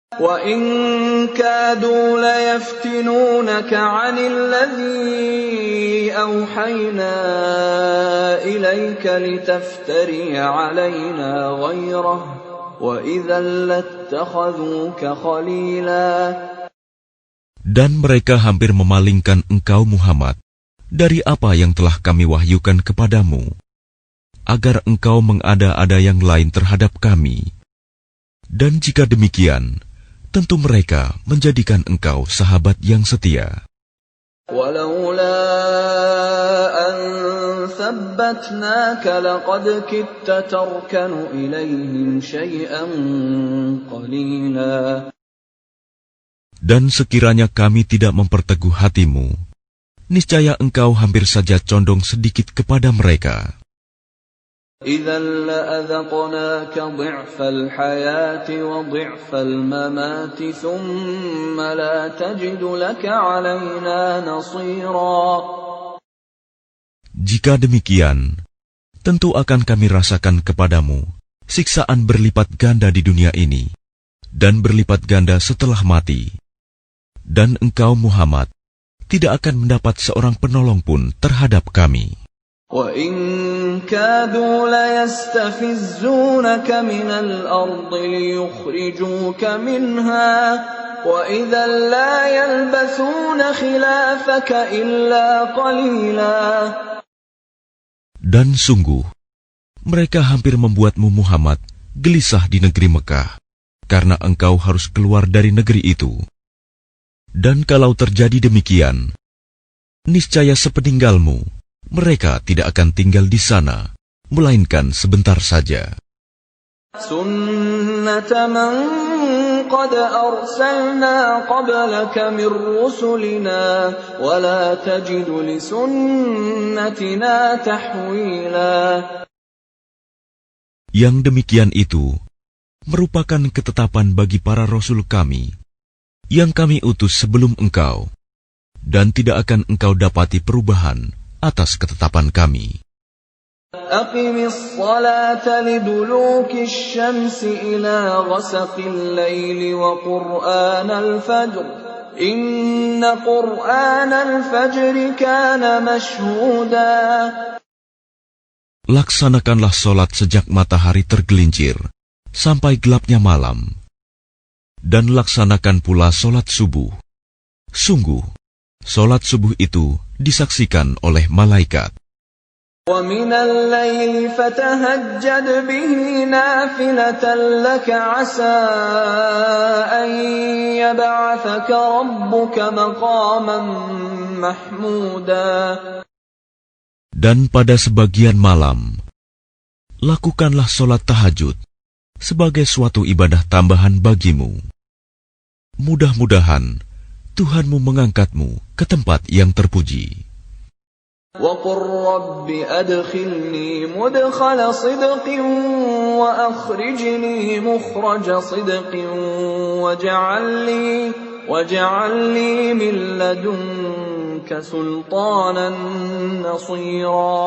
وَإِنْ كَادُوا لَيَفْتِنُونَكَ عَنِ الَّذِي أَوْحَيْنَا إِلَيْكَ لِتَفْتَرِيَ عَلَيْنَا غَيْرَهُ وَإِذًا لَاتَّخَذُوكَ خَلِيلًا. Dan mereka hampir memalingkan engkau Muhammad dari apa yang telah Kami wahyukan kepadamu, agar engkau mengada-ada yang lain terhadap Kami. Dan jika demikian, tentu mereka menjadikan engkau sahabat yang setia. وَلَوْلَا أَنْ ثَبَّتْنَاكَ لَقَدْ كِدتَّ تَرْكَنُ إِلَيْهِمْ شَيْئًا قَلِيلًا. Dan sekiranya Kami tidak memperteguh hatimu, niscaya engkau hampir saja condong sedikit kepada mereka. إِذًا لَأَذَقْنَاكَ ضِعْفَ الْحَيَاةِ وَضِعْفَ الْمَمَاتِ ثُمَّ لَا تَجِدُ لَكَ عَلَيْنَا نَصِيرًا. Jika demikian, tentu akan Kami rasakan kepadamu siksaan berlipat ganda di dunia ini, dan berlipat ganda setelah mati. Dan engkau Muhammad tidak akan mendapat seorang penolong pun terhadap Kami. وَإِنْ كَادُوا لَيَسْتَفِزُّونَكَ مِنَ الْأَرْضِ لِيُخْرِجُوكَ مِنْهَا وَإِذًا لَا يَلْبَثُونَ خِلَافَكَ إِلَّا قَلِيلًا. Dan sungguh, Mereka hampir membuatmu Muhammad gelisah di negeri Mekah, karena engkau harus keluar dari negeri itu. Dan kalau terjadi demikian, niscaya sepeninggalmu, mereka tidak akan tinggal di sana, melainkan sebentar saja. Sunnata man qad arsalna qablaka min rusulina wa la tajidu li sunnatina tahwila. Yang demikian itu merupakan ketetapan bagi para rasul kami yang kami utus sebelum engkau, dan tidak akan engkau dapati perubahan atas ketetapan kami. Aqimis salata liduluki syamsi ila ghasaqil laili wa qur'anal fajr. Inna qur'anal fajri kana mashhuda. Laksanakanlah solat sejak matahari tergelincir sampai gelapnya malam, dan laksanakan pula solat subuh. Sungguh, solat subuh itu disaksikan oleh malaikat. وَمِنَ اللَّيْلِ فَتَهَجَّدْ بِهِ نَافِلَةً لَكَ عَسَىٰ أَن يَبْعَثَكَ رَبُّكَ مَقَامًا مَّحْمُودًا. Dan pada sebagian malam, lakukanlah solat tahajud sebagai suatu ibadah tambahan bagimu. Mudah-mudahan Tuhanmu mengangkatmu ke tempat yang terpuji. وَقُلْ رَبِّ أَدْخِلْنِي مُدْخَلَ صِدْقٍ وَأَخْرِجْنِي مُخْرَجَ صِدْقٍ وَاجْعَلْ لِي مِن لَّدُنكَ سُلْطَانًا نَّصِيرًا.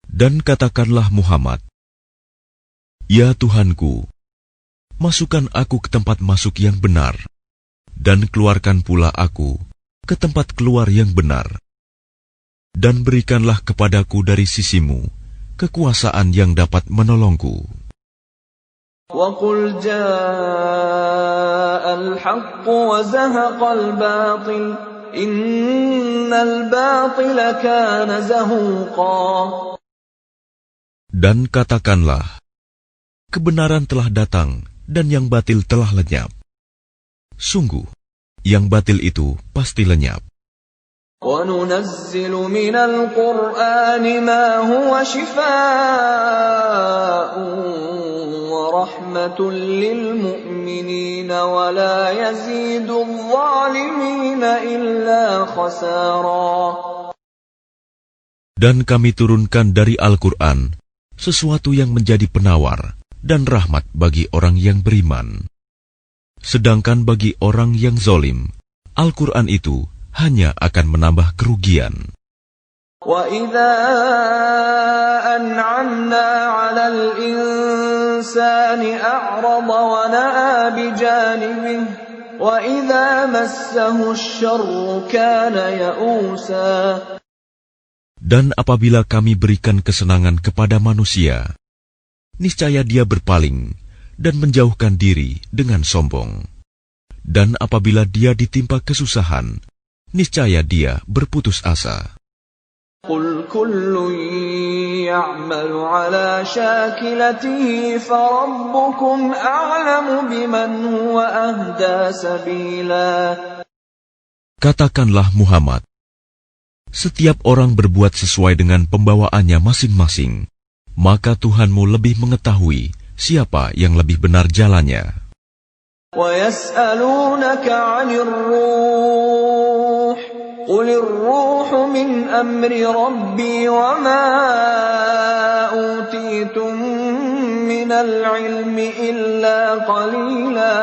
Dan katakanlah Muhammad, Ya Tuhanku, masukkan aku ke tempat masuk yang benar, dan keluarkan pula aku ke tempat keluar yang benar. Dan berikanlah kepadaku dari sisimu kekuasaan yang dapat menolongku. وَقُلْ جَاءَ الْحَقُّ وَزَهَقَ الْبَاطِلُ إِنَّ الْبَاطِلَ كَانَ زَهُوقًا. Dan katakanlah, kebenaran telah datang dan yang batil telah lenyap. Sungguh, yang batil itu pasti lenyap. وَنُنَزِّلُ مِنَ الْقُرْآنِ مَا هُوَ شِفَاءٌ وَرَحْمَةٌ لِّلْمُؤْمِنِينَ وَلَا يَزِيدُ الظَّالِمِينَ إِلَّا خَسَارًا. Dan kami turunkan dari Al-Quran sesuatu yang menjadi penawar dan rahmat bagi orang yang beriman. Sedangkan bagi orang yang zalim, Al-Quran itu hanya akan menambah kerugian. وَإِذَا أَنْعَمْنَا عَلَى الْإِنسَانِ أَعْرَضَ وَنَأَىٰ بِجَانِبِهِ وَإِذَا مَسَّهُ الشَّرُّ كَانَ يَئُوسًا. Dan apabila kami berikan kesenangan kepada manusia, niscaya dia berpaling dan menjauhkan diri dengan sombong. Dan apabila dia ditimpa kesusahan, niscaya dia berputus asa. قُلْ كُلٌّ يَعْمَلُ عَلَى شَاكِلَتِهِ فَرَبُّكُمْ أَعْلَمُ بِمَنْ هُوَ أَهْدَىٰ سَبِيلًا. Katakanlah Muhammad, setiap orang berbuat sesuai dengan pembawaannya masing-masing, maka Tuhanmu lebih mengetahui siapa yang lebih benar jalannya. وَيَسْأَلُونَكَ عَنِ الرُّوحِ قُلِ الرُّوحُ مِنْ أَمْرِ رَبِّي وَمَا أُوتِيتُم مِّنَ الْعِلْمِ إِلَّا قَلِيلًا.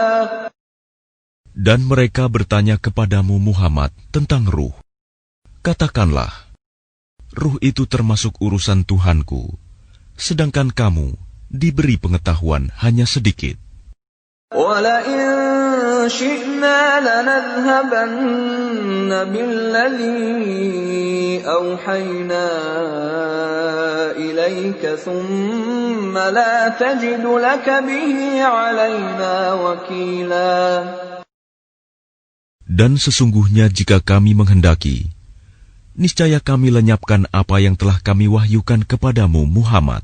Dan mereka bertanya kepadamu Muhammad tentang ruh. Katakanlah, ruh itu termasuk urusan Tuhanku, sedangkan kamu diberi pengetahuan hanya sedikit. وَلَئِن شِئْنَا لَنَذْهَبَنَّ بِالَّذِي أَوْحَيْنَا إِلَيْكَ ثُمَّ لَا تَجِدُ لَكَ بِهِ عَلَيْنَا وَكِيلًا. Dan sesungguhnya jika kami menghendaki, niscaya kami lenyapkan apa yang telah kami wahyukan kepadamu Muhammad,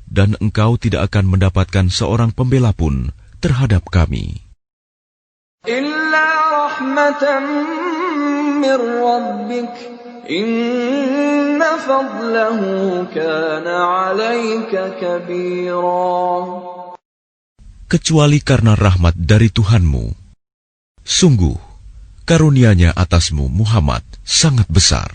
dan engkau tidak akan mendapatkan seorang pembela pun terhadap kami. Illa rahmatan min rabbik, inna fadlahu kana 'alaika kabira. Kecuali karena rahmat dari Tuhanmu, sungguh karunia-Nya atasmu Muhammad sangat besar.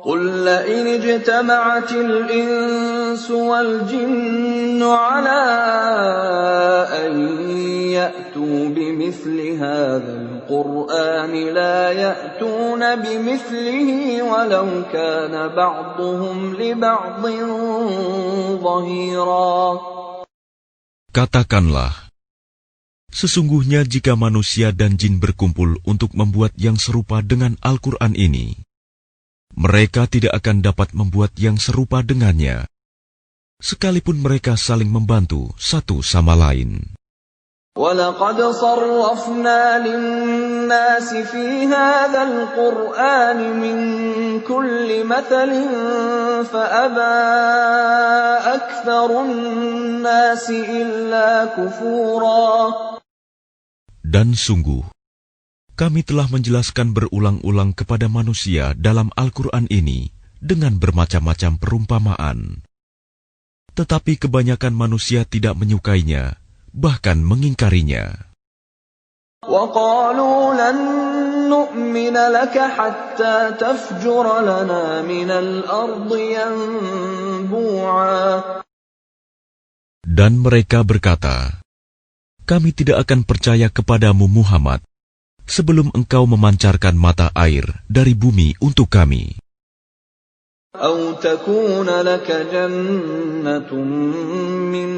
قل لئن اجتمعت الإنس والجن على أن يأتوا بمثل هذا القرآن لا يأتون بمثله ولو كان بعضهم لبعض ظهيرا. Katakanlah, sesungguhnya jika manusia dan jin berkumpul untuk membuat yang serupa dengan Al-Quran ini, mereka tidak akan dapat membuat yang serupa dengannya, sekalipun mereka saling membantu satu sama lain. وَلَقَدْ صَرَّفْنَا لِلنَّاسِ فِي هَذَا الْقُرْآنِ مِنْ كُلِّ مَثَلٍ فَأَبَى أَكْثَرُ النَّاسِ إِلَّا كُفُورًا. Dan sungguh, kami telah menjelaskan berulang-ulang kepada manusia dalam Al-Quran ini dengan bermacam-macam perumpamaan. Tetapi kebanyakan manusia tidak menyukainya, bahkan mengingkarinya. وَقَالُوا لَن نُّؤْمِنَ لَكَ حَتَّى تَفْجُرَ لَنَا مِنَ الْأَرْضِ يَنبُوعًا. Dan mereka berkata, kami tidak akan percaya kepadamu Muhammad sebelum engkau memancarkan mata air dari bumi untuk kami. أَوْ تَكُونَ لَكَ جَنَّةٌ مِّن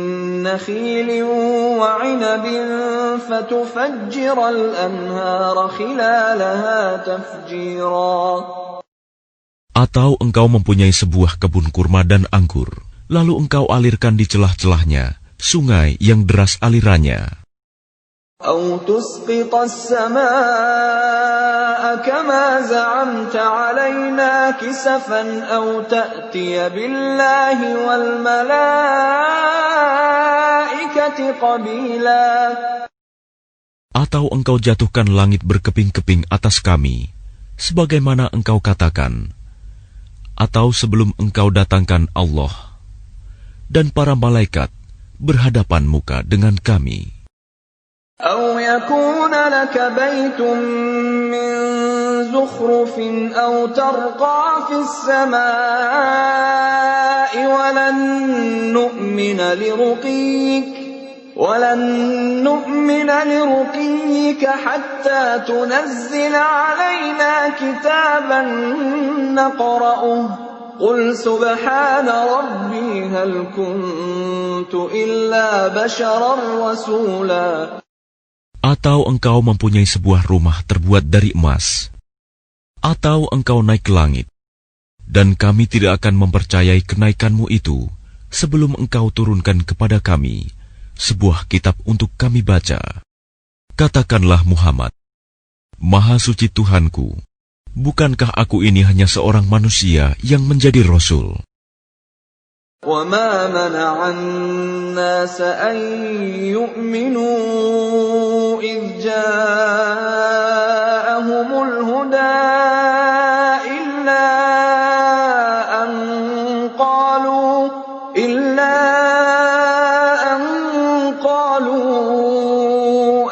نَّخِيلٍ وَعِنَبٍ فَتُفَجِّرَ الْأَنْهَارَ خِلَالَهَا تَفْجِيرًا. Atau engkau mempunyai sebuah kebun kurma dan anggur, lalu engkau alirkan di celah-celahnya sungai yang deras alirannya. أَوْ تُسْقِطَ السَّمَاءَ كَمَا زَعَمْتَ عَلَيْنَا كِسَفًا أَوْ تَأْتِيَ بِاللَّهِ وَالْمَلَائِكَةِ قَبِيلًا. Atau engkau jatuhkan langit berkeping-keping atas kami, sebagaimana engkau katakan, atau sebelum engkau datangkan Allah dan para malaikat berhadapan muka dengan kami. أَوْ يَكُونَ لَكَ بَيْتٌ مِّن زُخْرُفٍ أَوْ تَرْقَىٰ فِي السَّمَاءِ وَلَن نُّؤْمِنَ لِرُقِيِّكَ حَتَّىٰ تُنَزِّلَ عَلَيْنَا كِتَابًا نَّقْرَؤُهُ قُلْ سُبْحَانَ رَبِّي هَلْ كُنتُ إِلَّا بَشَرًا رَّسُولًا. Atau engkau mempunyai sebuah rumah terbuat dari emas, atau engkau naik ke langit, dan kami tidak akan mempercayai kenaikanmu itu sebelum engkau turunkan kepada kami sebuah kitab untuk kami baca. Katakanlah Muhammad, Maha Suci Tuhanku, bukankah aku ini hanya seorang manusia yang menjadi Rasul? وَمَا مَنَعَ النَّاسَ أَن يُؤْمِنُوا إِذْ جَاءَهُمُ الْهُدَىٰ إِلَّا أَن قَالُوا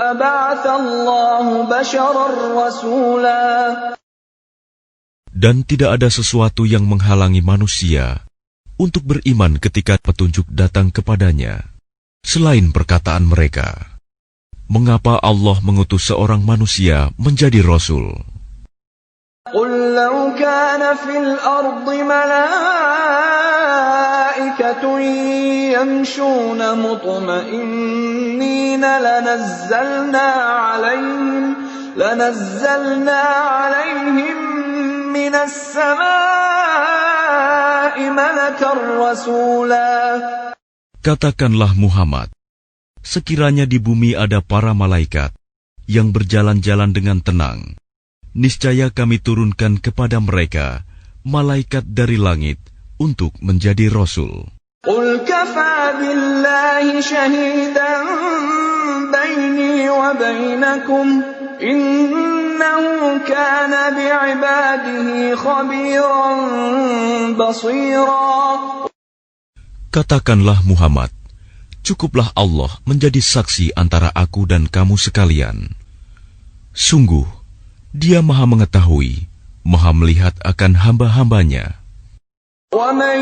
أَبَعَثَ اللَّهُ بَشَرًا رَّسُولًا. Dan tidak ada sesuatu yang menghalangi manusia untuk beriman ketika petunjuk datang kepadanya, selain perkataan mereka, mengapa Allah mengutus seorang manusia menjadi Rasul? قُلْ لَوْ كَانَ فِي الْأَرْضِ مَلَائِكَةٌ يَمْشُونَ مُطْمَئِنِّينَ لَنَزَّلْنَا عَلَيْهِمْ مِنَ السَّمَاءِ مَلَكًا رَّسُولًا. Katakanlah Muhammad, sekiranya di bumi ada para malaikat yang berjalan-jalan dengan tenang, niscaya kami turunkan kepada mereka malaikat dari langit untuk menjadi rasul. قل كفى بالله شهيدا بيني وبينكم إنه كان بعباده خبيرا بصيرا. Katakanlah Muhammad, cukuplah Allah menjadi saksi antara aku dan kamu sekalian. Sungguh, Dia Maha mengetahui, Maha melihat akan hamba-hambanya. وَمَن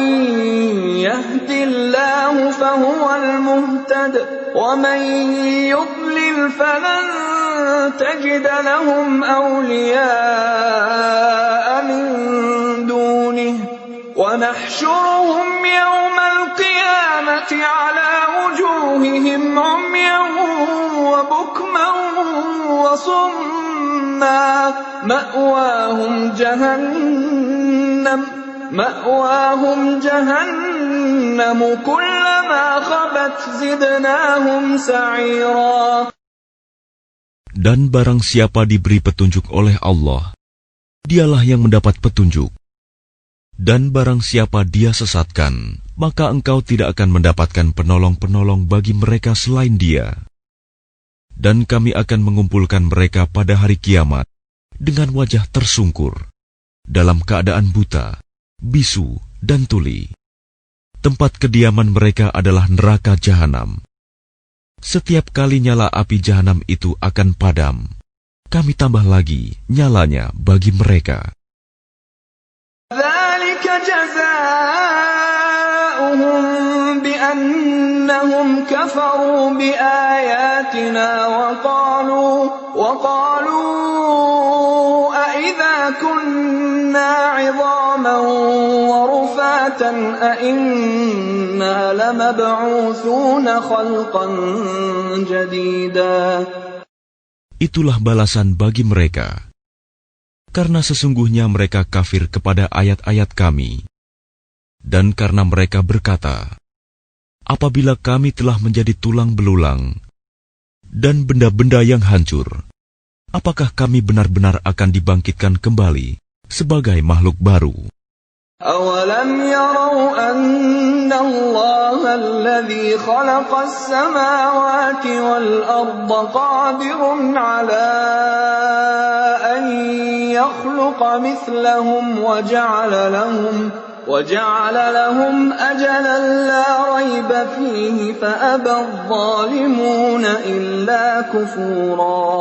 يَهْدِ اللَّهُ فَهُوَ الْمُهْتَدِ وَمَن يُضْلِلْ فَلَن تَجِدَ لَهُمْ أَوْلِيَاءَ مِن دُونِهِ وَنَحْشُرُهُمْ يَوْمَ الْقِيَامَةِ عَلَى وُجُوهِهِمْ عُمْيًا وَبُكْمًا وَصُمًّا مَأْوَاهُمْ جَهَنَّمُ كُلَّمَا خَبَتْ زِدْنَاهُمْ سَعِيرًا. Dan barang siapa diberi petunjuk oleh Allah, dialah yang mendapat petunjuk. Dan barang siapa Dia sesatkan, maka engkau tidak akan mendapatkan penolong-penolong bagi mereka selain Dia. Dan kami akan mengumpulkan mereka pada hari kiamat dengan wajah tersungkur, dalam keadaan buta, bisu, dan tuli. Tempat kediaman mereka adalah neraka jahanam. Setiap kali nyala api jahanam itu akan padam, kami tambah lagi nyalanya bagi mereka. ذَلِكَ جَزَاؤُهُم بِأَنَّهُمْ كَفَرُوا بِآيَاتِنَا وَقَالُوا أَإِذَا كُنَّا عِظَامًا وَرُفَاتًا أَإِنَّا لَمَبْعُوثُونَ خَلْقًا جَدِيدًا. Itulah balasan bagi mereka, karena sesungguhnya mereka kafir kepada ayat-ayat kami, dan karena mereka berkata, apabila kami telah menjadi tulang belulang dan benda-benda yang hancur, apakah kami benar-benar akan dibangkitkan kembali sebagai makhluk baru? أَوَلَمْ يَرَوْا أَنَّ اللَّهَ الَّذِي خَلَقَ السَّمَاوَاتِ وَالْأَرْضَ قَادِرٌ عَلَىٰ أَن يَخْلُقَ مِثْلَهُمْ وَجَعَلَ لَهُمْ أَجَلًا لَّا رَيْبَ فِيهِ فَأَبَى الظَّالِمُونَ إِلَّا كُفُورًا.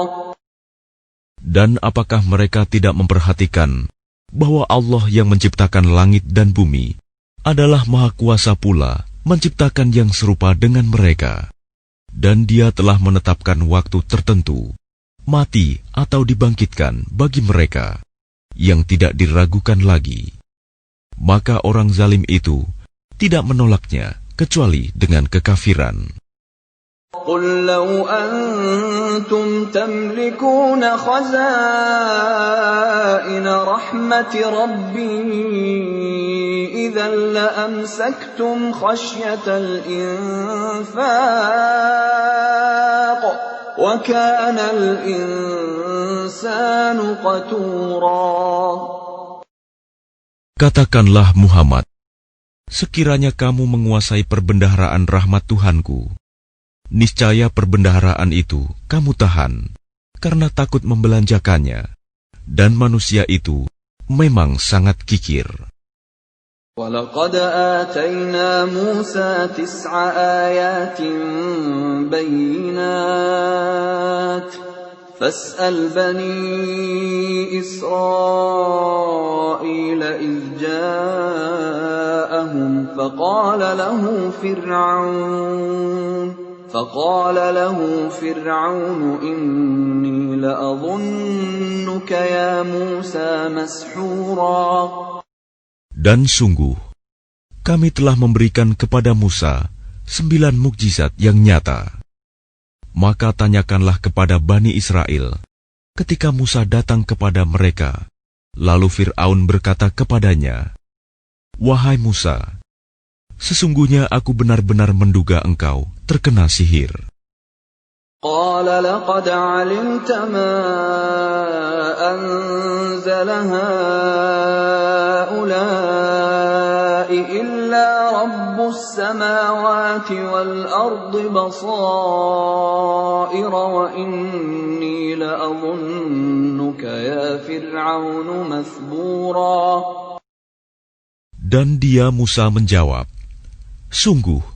Dan apakah mereka tidak memperhatikan bahwa Allah yang menciptakan langit dan bumi adalah Maha Kuasa pula menciptakan yang serupa dengan mereka, dan Dia telah menetapkan waktu tertentu, mati atau dibangkitkan bagi mereka yang tidak diragukan lagi. Maka orang zalim itu tidak menolaknya kecuali dengan kekafiran. قُل لَّوْ أَنتُمْ تَمْلِكُونَ خَزَائِنَ رَحْمَةِ رَبِّي إِذًا لَّأَمْسَكْتُمْ خَشْيَةَ الْإِنفَاقِ وَكَانَ الْإِنسَانُ قَتُورًا. Katakanlah Muhammad, sekiranya kamu menguasai perbendaharaan rahmat Tuhanku, niscaya perbendaharaan itu kamu tahan karena takut membelanjakannya, dan manusia itu memang sangat kikir. وَلَقَدْ آتَيْنَا مُوسَى 9 آيَاتٍ بَيِّنَاتٍ فَاسْأَلْ بَنِي إِسْرَائِيلَ إِذْ جَاءَهُمْ فقال له فرعون إني لأظنك يا موسى مسحورا. Dan sungguh, kami telah memberikan kepada Musa 9 mukjizat yang nyata. Maka tanyakanlah kepada Bani Israel ketika Musa datang kepada mereka. Lalu Fir'aun berkata kepadanya, "Wahai Musa, sesungguhnya aku benar-benar menduga engkau terkena sihir." قال لقد علمت ما أنزل هؤلاء إلا رب السماوات والأرض بصائر وإني لأظنك يا فرعون مثبورا. Dan dia Musa menjawab, "Sungguh,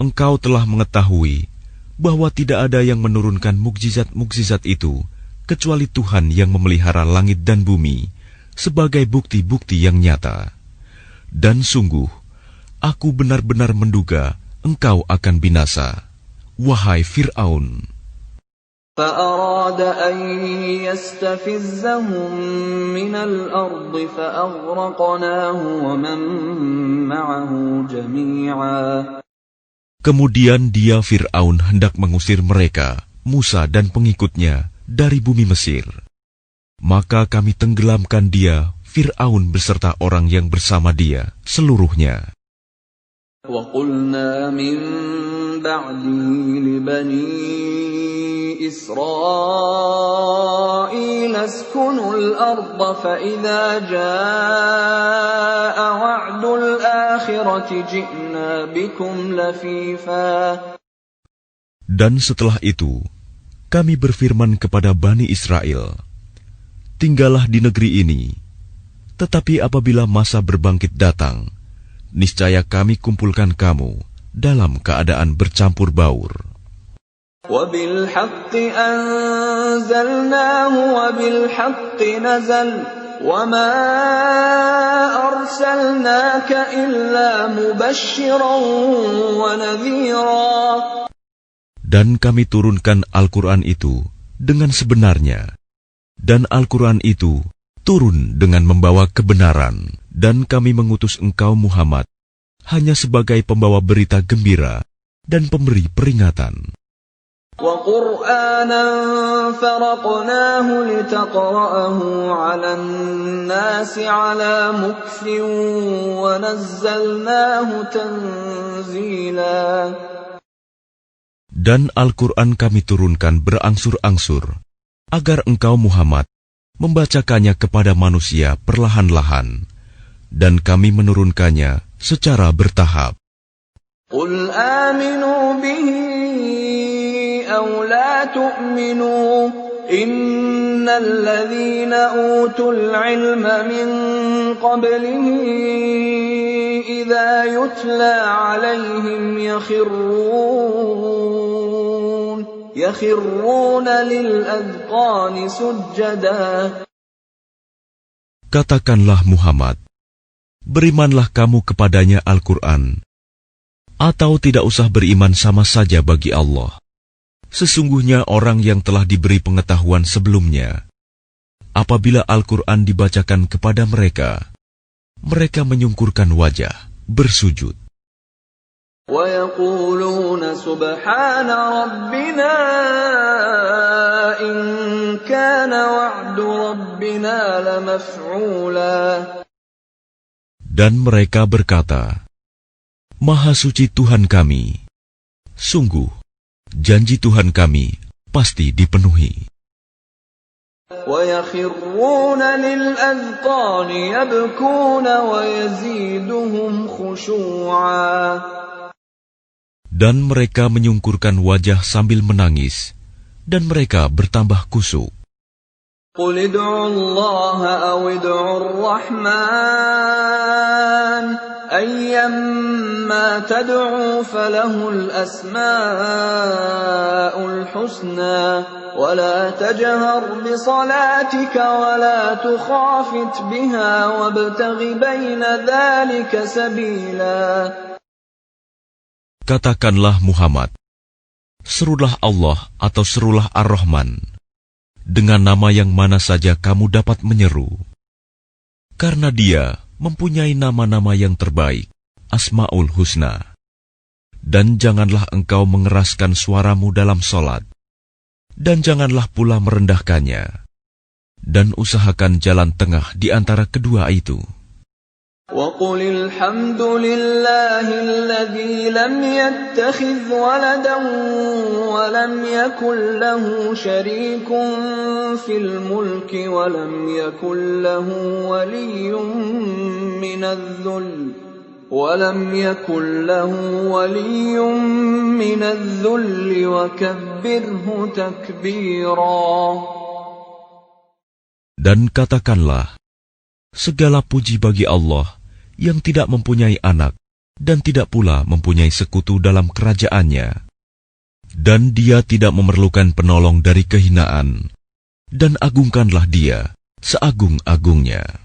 engkau telah mengetahui bahwa tidak ada yang menurunkan mukjizat-mukjizat itu kecuali Tuhan yang memelihara langit dan bumi sebagai bukti-bukti yang nyata. Dan sungguh, aku benar-benar menduga engkau akan binasa, wahai Fir'aun." فأراد أن يستفزهم من الأرض فأغرقناه ومن معه جميعا. Kemudian dia Fir'aun hendak mengusir mereka, Musa dan pengikutnya, dari bumi Mesir. Maka kami tenggelamkan dia, Fir'aun beserta orang yang bersama dia, seluruhnya. وَقُلْنَا مِنْ بَعْدِهِ لِبَنِي إِسْرَائِيلَ اسْكُنُوا الْأَرْضَ فَإِذَا جَاءَ وَعْدُ الْآخِرَةِ جِئْنَا بِكُمْ لَفِيفًا. Dan setelah itu, kami berfirman kepada Bani Israel, "Tinggallah di negeri ini, tetapi apabila masa berbangkit datang, niscaya kami kumpulkan kamu dalam keadaan bercampur baur." وَبِالْحَقِّ أَنزَلْنَاهُ وَبِالْحَقِّ نَزَلَ وَمَا أَرْسَلْنَاكَ إِلَّا مُبَشِّرًا وَنَذِيرًا. Dan kami turunkan Al-Quran itu dengan sebenarnya, dan Al-Quran itu turun dengan membawa kebenaran, dan kami mengutus engkau Muhammad hanya sebagai pembawa berita gembira dan pemberi peringatan. وَقُرْآنًا فَرَقْنَاهُ لِتَقْرَأَهُ عَلَى النَّاسِ عَلَى مُكْثٍ وَنَزَّلْنَاهُ تَنزِيلًا. Dan Al-Quran kami turunkan berangsur-angsur, agar engkau Muhammad membacakannya kepada manusia perlahan-lahan, dan kami menurunkannya secara bertahap. قُلْ آمِنُوا بِهِ أَوْ لَا تُؤْمِنُوا إِنَّ الَّذِينَ أُوتُوا الْعِلْمَ مِنْ قَبْلِهِ إِذَا يُتْلَى عَلَيْهِمْ يَخِرُّونَ لِلْأَذْقَانِ سُجَّدًا. Katakanlah Muhammad, berimanlah kamu kepadanya Al-Quran, atau tidak usah beriman sama saja bagi Allah. Sesungguhnya orang yang telah diberi pengetahuan sebelumnya, apabila Al-Quran dibacakan kepada mereka, mereka menyungkurkan wajah, bersujud. وَيَقُولُونَ سُبْحَانَ رَبِّنَا إِنْ كَانَ وَعْدُ رَبِّنَا لَمَفْعُولًا. Dan mereka berkata, "Maha suci Tuhan kami, sungguh janji Tuhan kami pasti dipenuhi." وَيَخِرُّونَ لِلْأَذْقَانِ يَبْكُونَ وَيَزِيدُهُمْ خُشُوعًا. Dan mereka menyungkurkan wajah sambil menangis, dan mereka bertambah kusuk. قُلِ ادْعُوا اللَّهَ أَوِ ادْعُوا الرَّحْمَنَ أَيًّمَّا تَدْعُوا فَلَهُ الْأَسْمَاءُ الْحُسْنَى وَلَا تَجْهَرْ بِصَلَاتِكَ وَلَا تُخَافِتْ بِهَا وَابْتَغِ بَيْنَ ذَلِكَ سَبِيلًا. Katakanlah Muhammad, serulah Allah atau serulah Ar-Rahman, dengan nama yang mana saja kamu dapat menyeru. Karena Dia mempunyai nama-nama yang terbaik, Asma'ul Husna. Dan janganlah engkau mengeraskan suaramu dalam solat, dan janganlah pula merendahkannya, dan usahakan jalan tengah di antara kedua itu. وَقُلِ الْحَمْدُ لِلَّهِ الَّذِي لَمْ يَتَّخِذْ وَلَدًا وَلَمْ يَكُنْ لَهُ شَرِيكٌ فِي الْمُلْكِ وَلَمْ يَكُنْ لَهُ وَلِيٌّ مِّنَ الذُّلِّ وَكَبِّرْهُ تَكْبِيرًا. Dan katakanlah, segala puji bagi Allah yang tidak mempunyai anak dan tidak pula mempunyai sekutu dalam kerajaannya. Dan Dia tidak memerlukan penolong dari kehinaan, dan agungkanlah Dia seagung-agungnya.